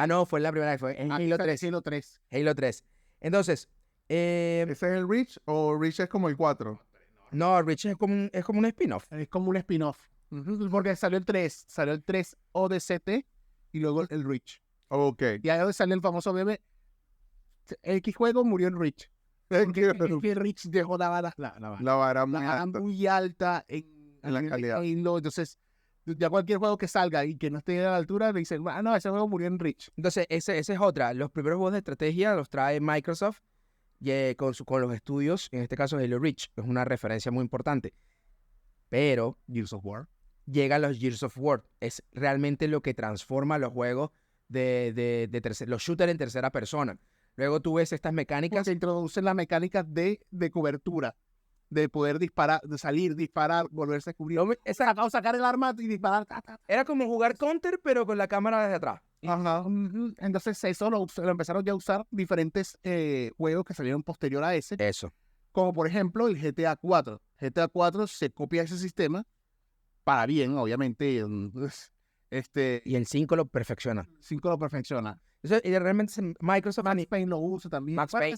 no, fue la primera vez, fue en Halo 3. Halo 3. Halo 3. Entonces, ¿Ese es el Reach o Reach es como el 4? no, Reach es como un spin-off. Es como un spin-off. Porque salió el 3 ODST y luego el Reach. Ok. Y ahí donde salió el famoso bebé. X juego murió en Reach. Porque es que Reach dejó la vara La vara muy alta. muy alta en la calidad. Halo. Entonces, ya cualquier juego que salga y que no esté a la altura, le dicen, no, ese juego murió en Reach. Entonces, esa es otra. Los primeros juegos de estrategia los trae Microsoft con los estudios, en este caso Halo Reach, es una referencia muy importante. Pero Gears of War. llegan los Gears of War. Es realmente lo que transforma los juegos los shooters en tercera persona. Luego tú ves estas mecánicas. Se introducen las mecánicas de cobertura. De poder disparar, de salir, disparar, volverse a cubrir. O sacar el arma y disparar. Era como jugar Counter, pero con la cámara desde atrás. Ajá. Entonces eso lo empezaron ya a usar diferentes juegos que salieron posterior a ese. Eso. Como por ejemplo el GTA 4. GTA 4 se copia ese sistema para bien, obviamente. Y el 5 lo perfecciona. 5 lo perfecciona. Y realmente Microsoft... Max Payne lo usa también. Max Bueno, Payne.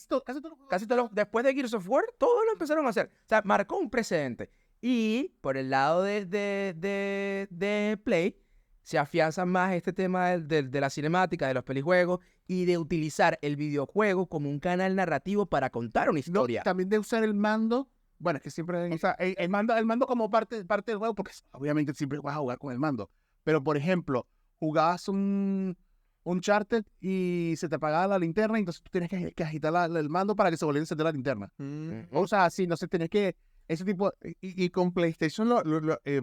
casi todo después de Gears of War, todos lo empezaron a hacer. O sea, marcó un precedente. Y por el lado de Play, se afianza más este tema de la cinemática, de los pelijuegos y de utilizar el videojuego como un canal narrativo para contar una historia. También de usar el mando. Bueno, es que siempre... O sea, el mando como parte del juego, porque obviamente siempre vas a jugar con el mando. Pero, por ejemplo, jugabas un Uncharted y se te apagaba la linterna, entonces tú tienes que agitar el mando para que se volviera a encender la linterna. O sea, así, no sé, tenés que... Ese tipo... Y con PlayStation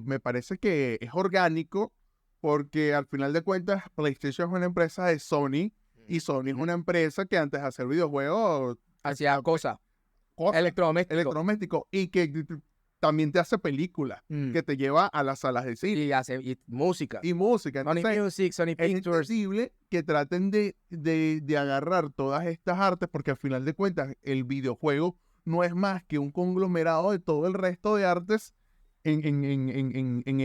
me parece que es orgánico porque al final de cuentas PlayStation es una empresa de Sony y Sony es una empresa que antes de hacer videojuegos Hacía cosas. electrodomésticos y que también te hace películas, que te lleva a las salas de cine. Y música. Y música. Sony Entonces, Music, Sony es Pictures. entendible que traten de agarrar todas estas artes, porque al final de cuentas el videojuego no es más que un conglomerado de todo el resto de artes en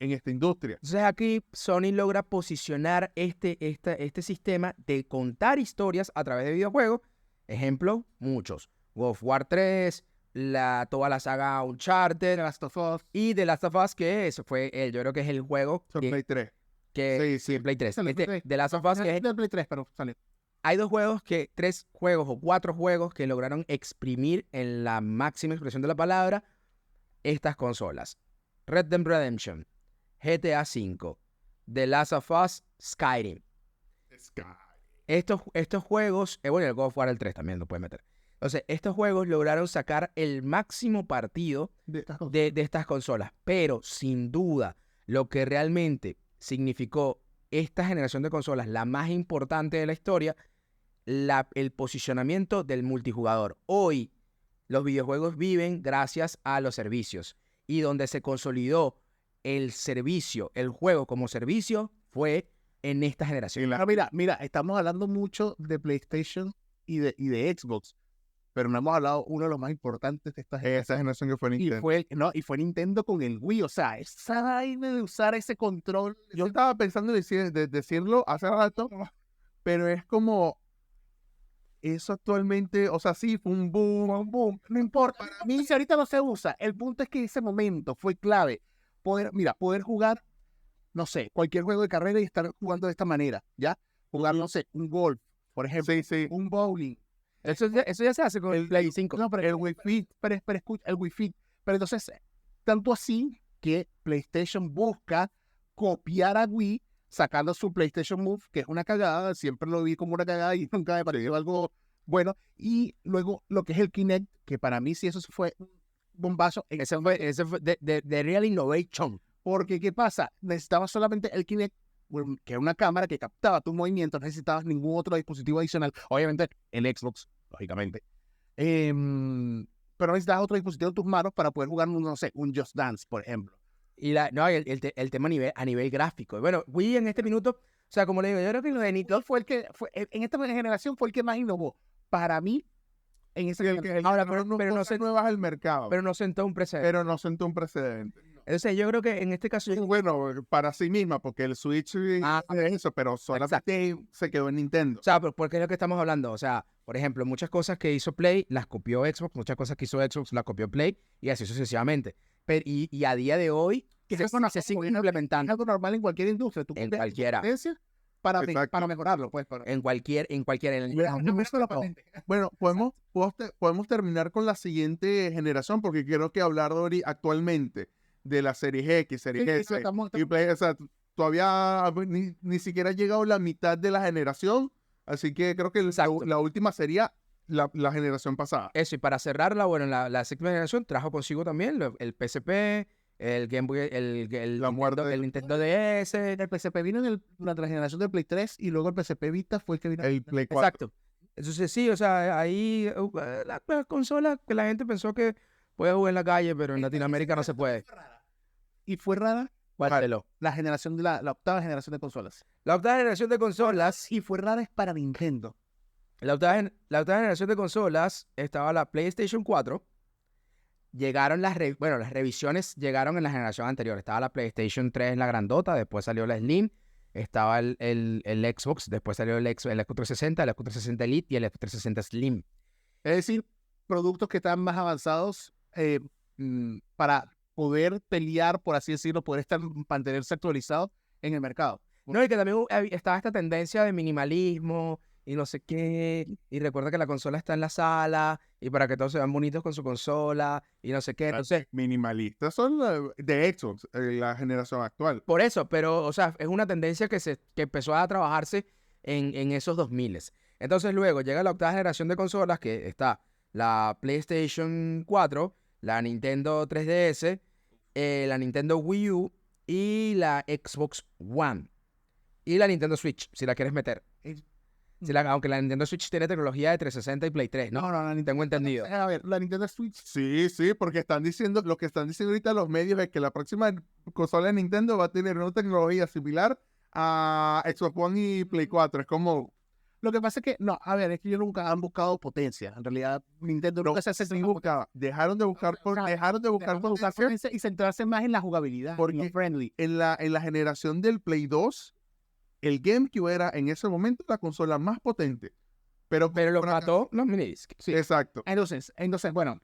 esta industria. Entonces aquí Sony logra posicionar este sistema de contar historias a través de videojuegos. Ejemplo, muchos. God of War 3, toda la saga Uncharted, The Last of Us. y The Last of Us, que eso fue yo creo que es el juego Play 3. que Sí, en Play 3. Sale en Play 3. The Last of Us, que es del Play 3, pero sale. hay 3 juegos o 4 juegos que lograron exprimir en la máxima expresión de la palabra estas consolas. Red Dead Redemption, GTA V, The Last of Us, Skyrim. Estos juegos, bueno, el God of War el 3 también lo pueden meter. Entonces, estos juegos lograron sacar el máximo partido De estas cosas. de estas consolas. Pero, sin duda, lo que realmente significó esta generación de consolas, la más importante de la historia, el posicionamiento del multijugador. Hoy, los videojuegos viven gracias a los servicios. Y donde se consolidó el servicio, el juego como servicio, fue en esta generación. Pero mira, estamos hablando mucho de PlayStation y de Xbox, pero no hemos hablado uno de los más importantes de esta Esa generación. generación que fue Nintendo. Y fue Nintendo con el Wii. O sea, esa vaina de usar ese control. Yo estaba pensando decirlo hace rato, pero es como... Eso actualmente, o sea, sí, fue un boom. No importa. A mí, si ahorita no se usa, el punto es que ese momento fue clave. Poder jugar, no sé, cualquier juego de carrera y estar jugando de esta manera, ¿ya? jugar, no sé, un golf, por ejemplo, Sí, sí. un bowling. Eso ya se hace con el Play 5. No, pero el Wii Fit, pero escucha, el Wii Fit. Pero entonces, tanto así que PlayStation busca copiar a Wii sacando su PlayStation Move, que es una cagada, siempre lo vi como una cagada y nunca me pareció algo bueno. Y luego lo que es el Kinect, que para mí sí eso fue un bombazo. Ese fue de Real Innovation. Porque, ¿qué pasa? Necesitabas solamente el Kinect, que era una cámara que captaba tus movimientos, no necesitabas ningún otro dispositivo adicional. Obviamente, el Xbox, lógicamente. Pero necesitabas otro dispositivo en tus manos para poder jugar, no sé, un Just Dance, por ejemplo. Y el tema a nivel gráfico. Bueno, Wii en este minuto, o sea, como le digo, yo creo que lo de Nintendo Fue el que, en esta generación fue el que más innovó. Para mí, en esa generación. Ahora, pero no pero no cosas se- nuevas al mercado. pero no sentó un precedente. Pero no sentó un precedente. Entonces, yo creo que en este caso, Bueno, para sí misma, porque el Switch es eso, pero solamente se quedó en Nintendo. o sea, porque es lo que estamos hablando. O sea, por ejemplo, muchas cosas que hizo Play las copió Xbox, muchas cosas que hizo Xbox las copió Play y así sucesivamente. Y a día de hoy Que se, es algo se sigue normal, es implementando algo normal en cualquier industria. Tú en creas cualquiera. competencia para Exacto. mejorarlo, pues. En cualquier. Bueno, podemos terminar con la siguiente generación, porque quiero que hablar actualmente de la Series X, Series S y Play. O sea, todavía ni siquiera ha llegado la mitad de la generación, así que creo que Exacto. la última sería la generación pasada. Eso, y para cerrarla, bueno, la sexta generación trajo consigo también el PSP, el Game Boy, La muerte el del- Nintendo DS. El PSP vino durante la generación del Play 3 y luego el PSP Vita fue el que vino. El Play 4. Exacto. Entonces, sí, o sea, ahí la consola que la gente pensó que puede jugar en la calle, pero en Latinoamérica no se puede. Y fue rara Guárdatelo. la generación de la octava generación de consolas. La octava generación de consolas, Y fue rara es para Nintendo. la octava generación de consolas estaba la PlayStation 4. Llegaron las revisiones llegaron en la generación anterior. Estaba la PlayStation 3, la grandota, después salió la Slim, estaba el Xbox, después salió el Xbox 360, el Xbox 360 Elite y el Xbox 360 Slim. Es decir, productos que están más avanzados para poder pelear, por así decirlo, poder mantenerse actualizados en el mercado. No, y que también estaba esta tendencia de minimalismo y no sé qué. Y recuerda que la consola está en la sala y para que todos se vean bonitos con su consola y no sé qué. Entonces, Minimalistas son de Xbox, la generación actual. por eso, pero, o sea, es una tendencia que empezó a trabajarse en esos 2000. Entonces, luego llega la octava generación de consolas, que está la PlayStation 4, la Nintendo 3DS, la Nintendo Wii U y la Xbox One. Y la Nintendo Switch, si la quieres meter. Aunque la Nintendo Switch tiene tecnología de 360 y Play 3, ¿no? Tengo entendido. A ver, la Nintendo Switch. Sí, sí, porque lo que están diciendo ahorita los medios es que la próxima consola de Nintendo va a tener una tecnología similar a Xbox One y Play 4. Es como, Lo que pasa es que, no, a ver, es que ellos nunca han buscado potencia. En realidad, Nintendo nunca se hace sí buscaba, dejaron de buscar potencia, potencia y centrarse más en la jugabilidad, Porque- en lo friendly. en la generación del Play 2, el GameCube era en ese momento la consola más potente. Pero Lo mató los minidiscs. Sí. Exacto. Entonces, bueno,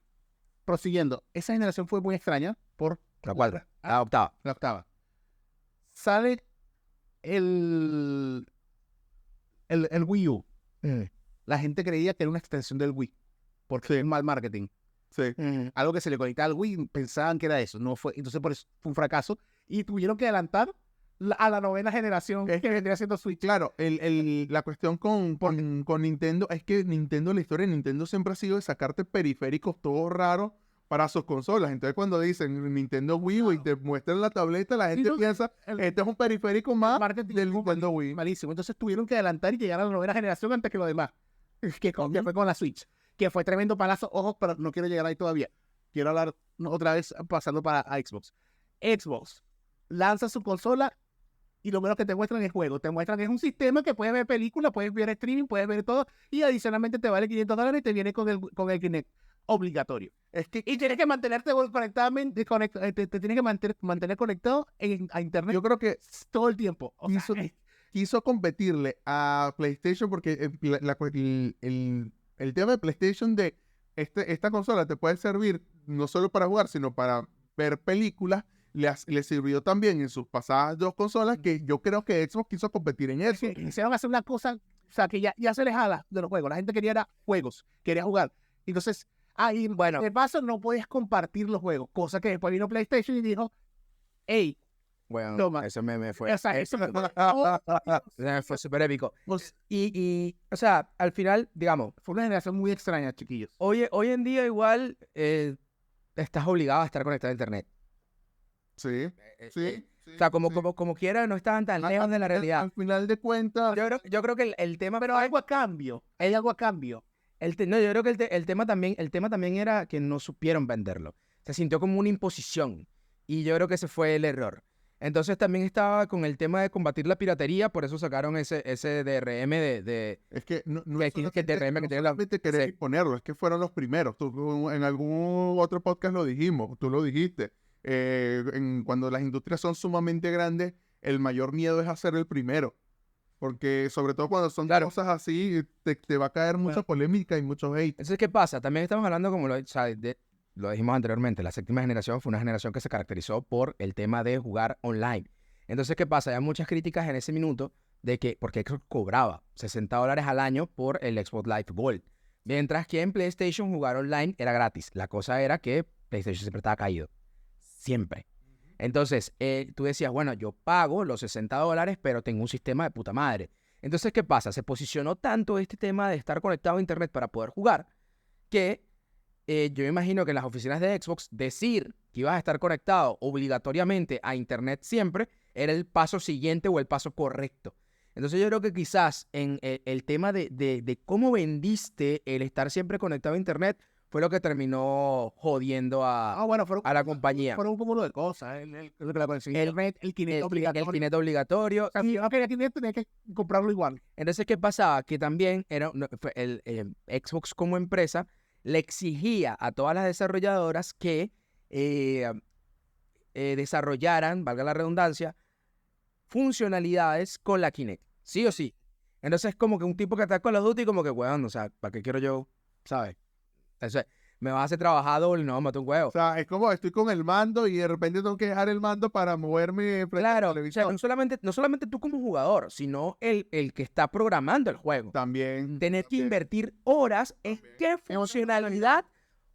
prosiguiendo, esa generación fue muy extraña por La cuarta. La octava. la octava. Sale el Wii U. La gente creía que era una extensión del Wii, porque fue un mal marketing. Sí. Algo que se le conectaba al Wii, pensaban que era eso, no fue. Entonces, por eso fue un fracaso y tuvieron que adelantar a la novena generación que vendría siendo Switch. Claro, la cuestión con Nintendo es que la historia de Nintendo siempre ha sido de sacarte periféricos todos raros para sus consolas. Entonces, cuando dicen Nintendo Wii U y te muestran la tableta, la gente no, piensa, este es un periférico más marketing del fue Nintendo Wii. malísimo. Entonces tuvieron que adelantar y llegar a la novena generación antes que lo demás. Que fue con la Switch. Que fue tremendo palazo. Ojo, pero no quiero llegar ahí todavía. Quiero hablar otra vez pasando a Xbox. Xbox lanza su consola y lo menos que te muestran es juego. Te muestran que es un sistema que puedes ver películas, puedes ver streaming, puedes ver todo. Y adicionalmente te vale $500 y te viene con el Kinect obligatorio. Es que Y tienes que mantenerte conectadamente, te tienes que mantener conectado a internet yo creo que todo el tiempo. O sea, quiso competirle a PlayStation porque el tema de PlayStation esta consola te puede servir no solo para jugar, sino para ver películas. le sirvió también en sus pasadas 2 consolas que yo creo que Xbox quiso competir en eso. Que quisieron hacer una cosa, o sea, que ya se les jala de los juegos. La gente quería era juegos, quería jugar. Entonces, ahí, Bueno. de paso, no podías compartir los juegos. Cosa que después vino PlayStation y dijo, hey, Bueno, Toma. eso me fue. o sea, eso Fue súper épico. pues, O sea, al final, digamos, fue una generación muy extraña, chiquillos. hoy en día igual estás obligado a estar conectado a internet. Sí, sí. O sea, como quiera, no estaban tan lejos de la realidad. Al final de cuentas, Yo creo que el tema Pero algo a cambio, hay algo a cambio. no, yo creo que el tema también era que no supieron venderlo. Se sintió como una imposición. Y yo creo que ese fue el error. Entonces también estaba con el tema de combatir la piratería, por eso sacaron ese DRM de es que no que tienes que DRM, que tiene la- solamente querer sí. ponerlo, es que fueron los primeros. Tú, en algún otro podcast lo dijimos, tú lo dijiste. Cuando las industrias son sumamente grandes, el mayor miedo es hacer el primero. Porque sobre todo cuando son Claro. cosas así, te va a caer mucha polémica y mucho hate. Entonces, ¿qué pasa? También estamos hablando, como o sea, lo dijimos anteriormente, la séptima generación fue una generación que se caracterizó por el tema de jugar online. Entonces, ¿qué pasa? Hay muchas críticas en ese minuto de que, porque Xbox cobraba $60 al año por el Xbox Live Gold. Mientras que en PlayStation jugar online era gratis. La cosa era que PlayStation siempre estaba caído. Siempre. Entonces, tú decías, bueno, yo pago los $60, pero tengo un sistema de puta madre. Entonces, ¿qué pasa? Se posicionó tanto este tema de estar conectado a internet para poder jugar que yo me imagino que en las oficinas de Xbox decir que ibas a estar conectado obligatoriamente a internet siempre era el paso siguiente o el paso correcto. Entonces yo creo que quizás en el tema de cómo vendiste el estar siempre conectado a internet fue lo que terminó jodiendo Bueno, fueron, a la compañía. fueron un cúmulo de cosas. La conexión a El- internet, el Kinect El obligatorio. Kinect obligatorio. O sea, si no quería Kinect, tenía que comprarlo igual. Entonces, ¿qué pasaba? Que también el Xbox como empresa le exigía a todas las desarrolladoras que desarrollaran, valga la redundancia, funcionalidades con la Kinect, sí o sí. Entonces, como que un tipo que está con los Duty, como que, weón, o sea, ¿para qué quiero yo? ¿Sabes? Entonces, me vas a hacer trabajar doble, no, mate un huevo. O sea, es como estoy con el mando y de repente tengo que dejar el mando para moverme frente Claro, al o sea, televisor. no solamente tú como jugador, sino el que está programando el juego. También. Tener que también. invertir horas en qué funcionalidad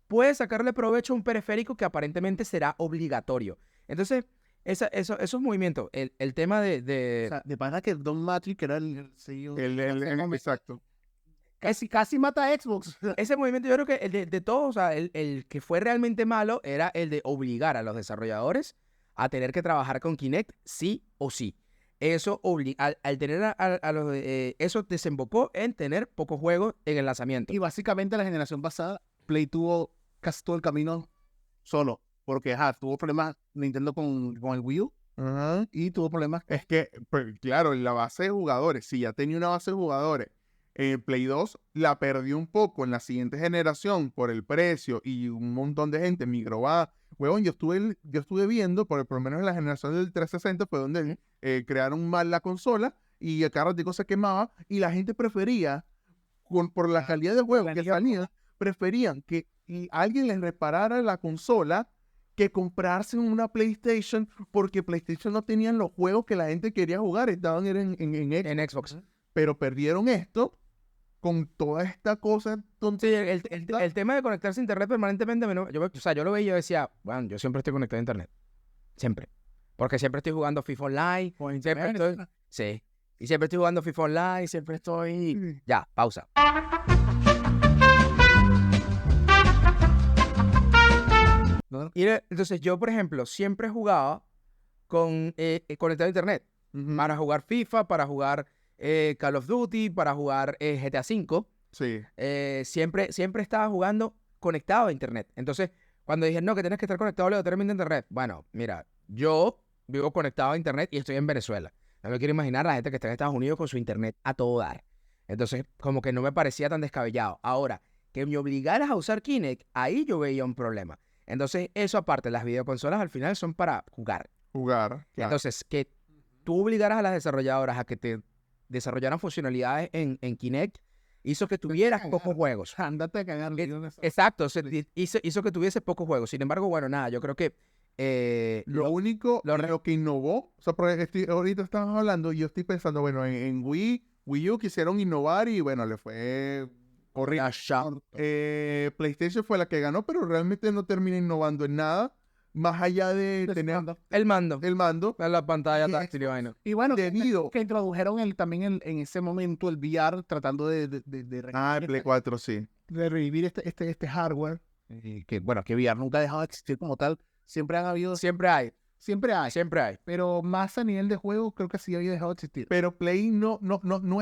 puede sacarle provecho a un periférico que aparentemente será obligatorio. Entonces, esos movimientos, el tema O sea, de pana que Don Matrix, que era el CEO, Exacto. casi mata a Xbox. ese movimiento yo creo que el de todos, o sea, el que fue realmente malo era el de obligar a los desarrolladores a tener que trabajar con Kinect sí o sí. Eso al tener a los eso desembocó en tener pocos juegos en el lanzamiento. Y básicamente la generación pasada, Play tuvo casi todo el camino solo. Porque tuvo problemas Nintendo con el Wii U Ajá. y tuvo problemas. Es que, pues, claro, la base de jugadores, si ya tenía una base de jugadores, Play 2 la perdió un poco en la siguiente generación por el precio y un montón de gente migró a... Huevón, yo estuve viendo, por lo menos en la generación del 360 fue donde crearon mal la consola y a cada ratico se quemaba y la gente prefería, por la calidad de juego que salía, preferían que alguien les reparara la consola que comprarse una PlayStation porque PlayStation no tenían los juegos que la gente quería jugar, estaban en Xbox. En Xbox. Pero perdieron esto con toda esta cosa. Sí, el tema de conectarse a internet permanentemente, yo lo veía y yo decía, bueno, yo siempre estoy conectado a internet. Siempre. Porque siempre estoy jugando FIFA Online. Siempre estoy... Sí. Y siempre estoy jugando FIFA Online, siempre estoy... Ya, pausa. ¿No? Y entonces yo, por ejemplo, siempre jugaba con conectado a internet. Para jugar FIFA, para jugar Call of Duty, para jugar GTA V. Sí. Siempre estaba jugando conectado a internet. Entonces, cuando dije, no, que tienes que estar conectado obligatoriamente a internet. Bueno, mira, yo vivo conectado a internet y estoy en Venezuela. No me quiero imaginar la gente que está en Estados Unidos con su internet a todo dar. Entonces, como que no me parecía tan descabellado. Ahora, que me obligaras a usar Kinect, ahí yo veía un problema. Entonces, eso aparte, las videoconsolas al final son para jugar. Jugar. Claro. Entonces, que tú obligaras a las desarrolladoras a que te desarrollaran funcionalidades en Kinect, hizo que tuvieras pocos juegos. Ándate a cagar. Exacto, hizo que tuviese pocos juegos. Sin embargo, bueno, nada, yo creo que Lo único, lo re- lo que innovó, o sea, porque ahorita estamos hablando, y yo estoy pensando, bueno, en Wii U quisieron innovar y bueno, le fue horrible. PlayStation fue la que ganó, pero realmente no termina innovando en nada, más allá de tener el mando. el mando. La pantalla Y táctil y Xbox. vaina. Y bueno, Debido- que introdujeron también en ese momento el VR tratando de Ah, el Play 4, sí. de revivir este hardware. Que bueno, que VR nunca ha dejado de existir como tal. Siempre han habido, Siempre hay, siempre hay. siempre hay. Pero más a nivel de juego, creo que sí había dejado de existir. Pero Play no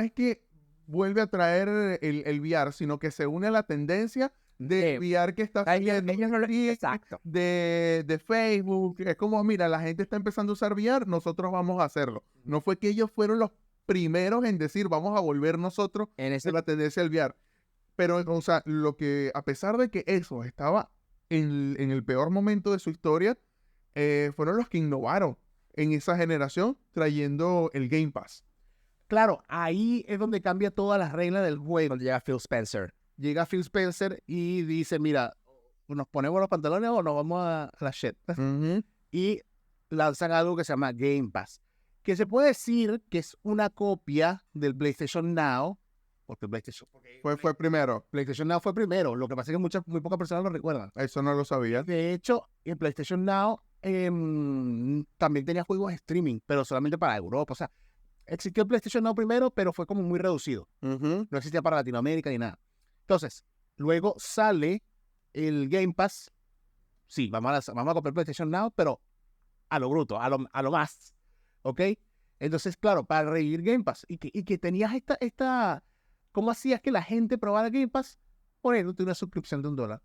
es que vuelve a traer el VR, sino que se une a la tendencia de VR que está haciendo Exacto. de Facebook. Es como, mira, la gente está empezando a usar VR, nosotros vamos a hacerlo. No fue que ellos fueron los primeros en decir, vamos a volver nosotros En ese a la tendencia del VR. Pero, o sea, a pesar de que eso estaba en el peor momento de su historia, fueron los que innovaron en esa generación trayendo el Game Pass. Claro, ahí es donde cambia todas las reglas del juego. cuando llega Phil Spencer. Llega Phil Spencer y dice, mira, o nos ponemos los pantalones o nos vamos a la shit. Y lanzan algo que se llama Game Pass, que se puede decir que es una copia del PlayStation Now, porque Fue primero. PlayStation Now fue primero. Lo que pasa es que muy pocas personas lo recuerdan. Eso no lo sabía. De hecho, el PlayStation Now también tenía juegos de streaming, pero solamente para Europa. O sea, existió el PlayStation Now primero, pero fue como muy reducido. No existía para Latinoamérica ni nada. Entonces, luego sale el Game Pass. Sí, vamos a comprar PlayStation Now, pero a lo bruto, a lo más. ¿Ok? Entonces, claro, para revivir Game Pass y que tenías esta... ¿Cómo hacías que la gente probara Game Pass? Poniéndote una suscripción de $1.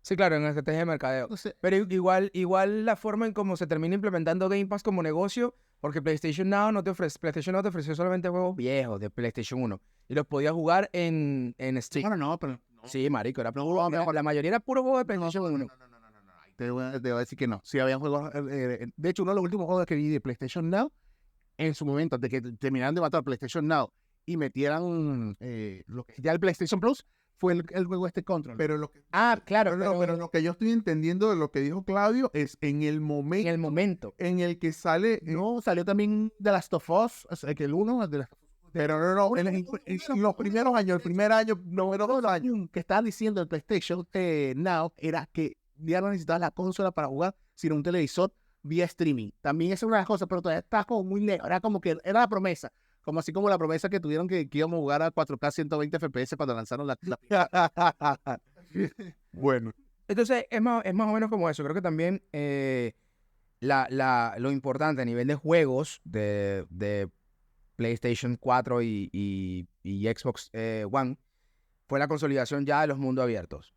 Sí, claro, en la estrategia de mercadeo. Entonces, Pero igual la forma en cómo se termina implementando Game Pass como negocio, porque PlayStation Now PlayStation Now te ofreció solamente juegos viejos de PlayStation 1 y los podías jugar en Steam. no, pero... Sí, marico, la mayoría era puro juego de PlayStation 1. Te voy a decir que no. Sí, habían juegos... de hecho, uno de los últimos juegos que vi de PlayStation Now, en su momento, antes de que terminaran de matar PlayStation Now y metieran lo que ya el PlayStation Plus, fue el juego Control. Pero lo que, Claro, pero lo que yo estoy entendiendo de lo que dijo Claudio es en el en momento el momento. en el que sale. No, salió también The Last of Us, o sea, que el 1 de Pero no, en los primeros años, el primer año, número 2 años. que estaba diciendo el PlayStation Now era que ya no necesitabas la consola para jugar, sino un televisor vía streaming. También esa es una de las cosas, pero todavía está como muy lejos. Era como que era la promesa. Como así como la promesa que tuvieron que íbamos a jugar a 4K 120 FPS cuando lanzaron la Bueno, Entonces, es más o menos como eso. Creo que también lo importante a nivel de juegos de PlayStation 4 y Xbox One fue la consolidación ya de los mundos abiertos.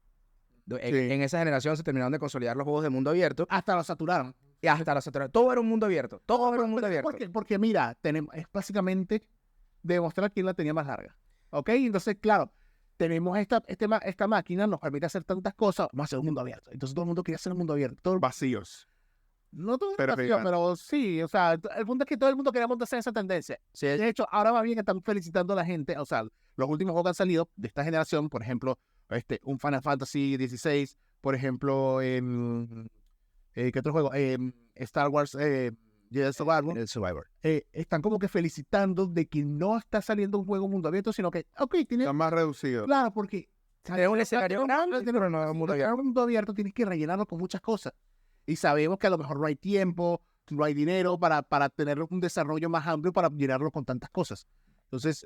En esa generación se terminaron de consolidar los juegos de mundo abierto hasta lo saturaron. y hasta los otros. Todo era un mundo abierto. Todo era un mundo abierto. Porque mira, es básicamente demostrar quién la tenía más larga. ¿Ok? Entonces, claro, tenemos esta máquina, nos permite hacer tantas cosas, vamos a hacer un mundo abierto. Entonces todo el mundo quería hacer un mundo abierto. Todo, vacíos. no todo el Pero mundo, gigante. pero sí, o sea, el punto es que todo el mundo quería montarse en esa tendencia. Sí, De hecho, ahora más bien están felicitando a la gente, o sea, los últimos juegos que han salido de esta generación, por ejemplo, un Final Fantasy XVI, por ejemplo, ¿qué otro juego? Star Wars Jedi Survivor. el Survivor. Están como que felicitando de que no está saliendo un juego mundo abierto, sino que, ok, tiene, Está más reducido. claro, porque Era un escenario grande, pero no era un mundo abierto. un mundo abierto tienes que rellenarlo con muchas cosas. Y sabemos que a lo mejor no hay tiempo, no hay dinero para tener un desarrollo más amplio para llenarlo con tantas cosas. Entonces,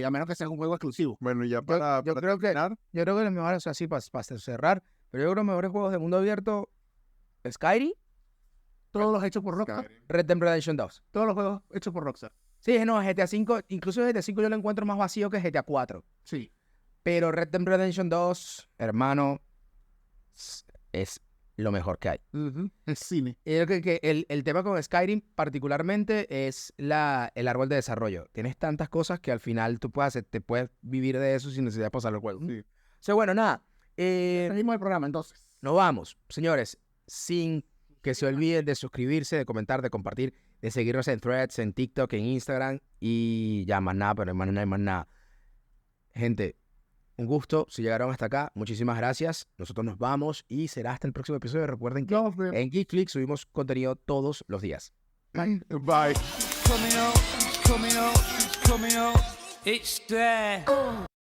a menos que sea un juego exclusivo. Bueno, ya Yo para creo que terminar, Yo creo que los mejores, o sea, así para cerrar, pero yo creo que los mejores juegos de mundo abierto, Skyrim, Todos los hechos por Rockstar. Skyrim. Red Dead Redemption 2. Todos los juegos hechos por Rockstar. Sí, no, GTA 5, incluso GTA 5 yo lo encuentro más vacío que GTA 4. Sí. Pero Red Dead Redemption 2, hermano, es lo mejor que hay. Es cine. Y yo creo que el tema con Skyrim particularmente es el árbol de desarrollo. Tienes tantas cosas que al final te puedes vivir de eso sin necesidad de pasar el juego. Sí. O sea, bueno, nada. Seguimos el programa, entonces. Nos vamos, señores, sin que se olviden de suscribirse, de comentar, de compartir, de seguirnos en Threads, en TikTok, en Instagram y ya más nada, pero más nada, más nada. Gente, un gusto. Si llegaron hasta acá, muchísimas gracias. Nosotros nos vamos y será hasta el próximo episodio. Recuerden que en Geekflix subimos contenido todos los días. Bye. Coming up, it's coming up, it's coming up. It's there.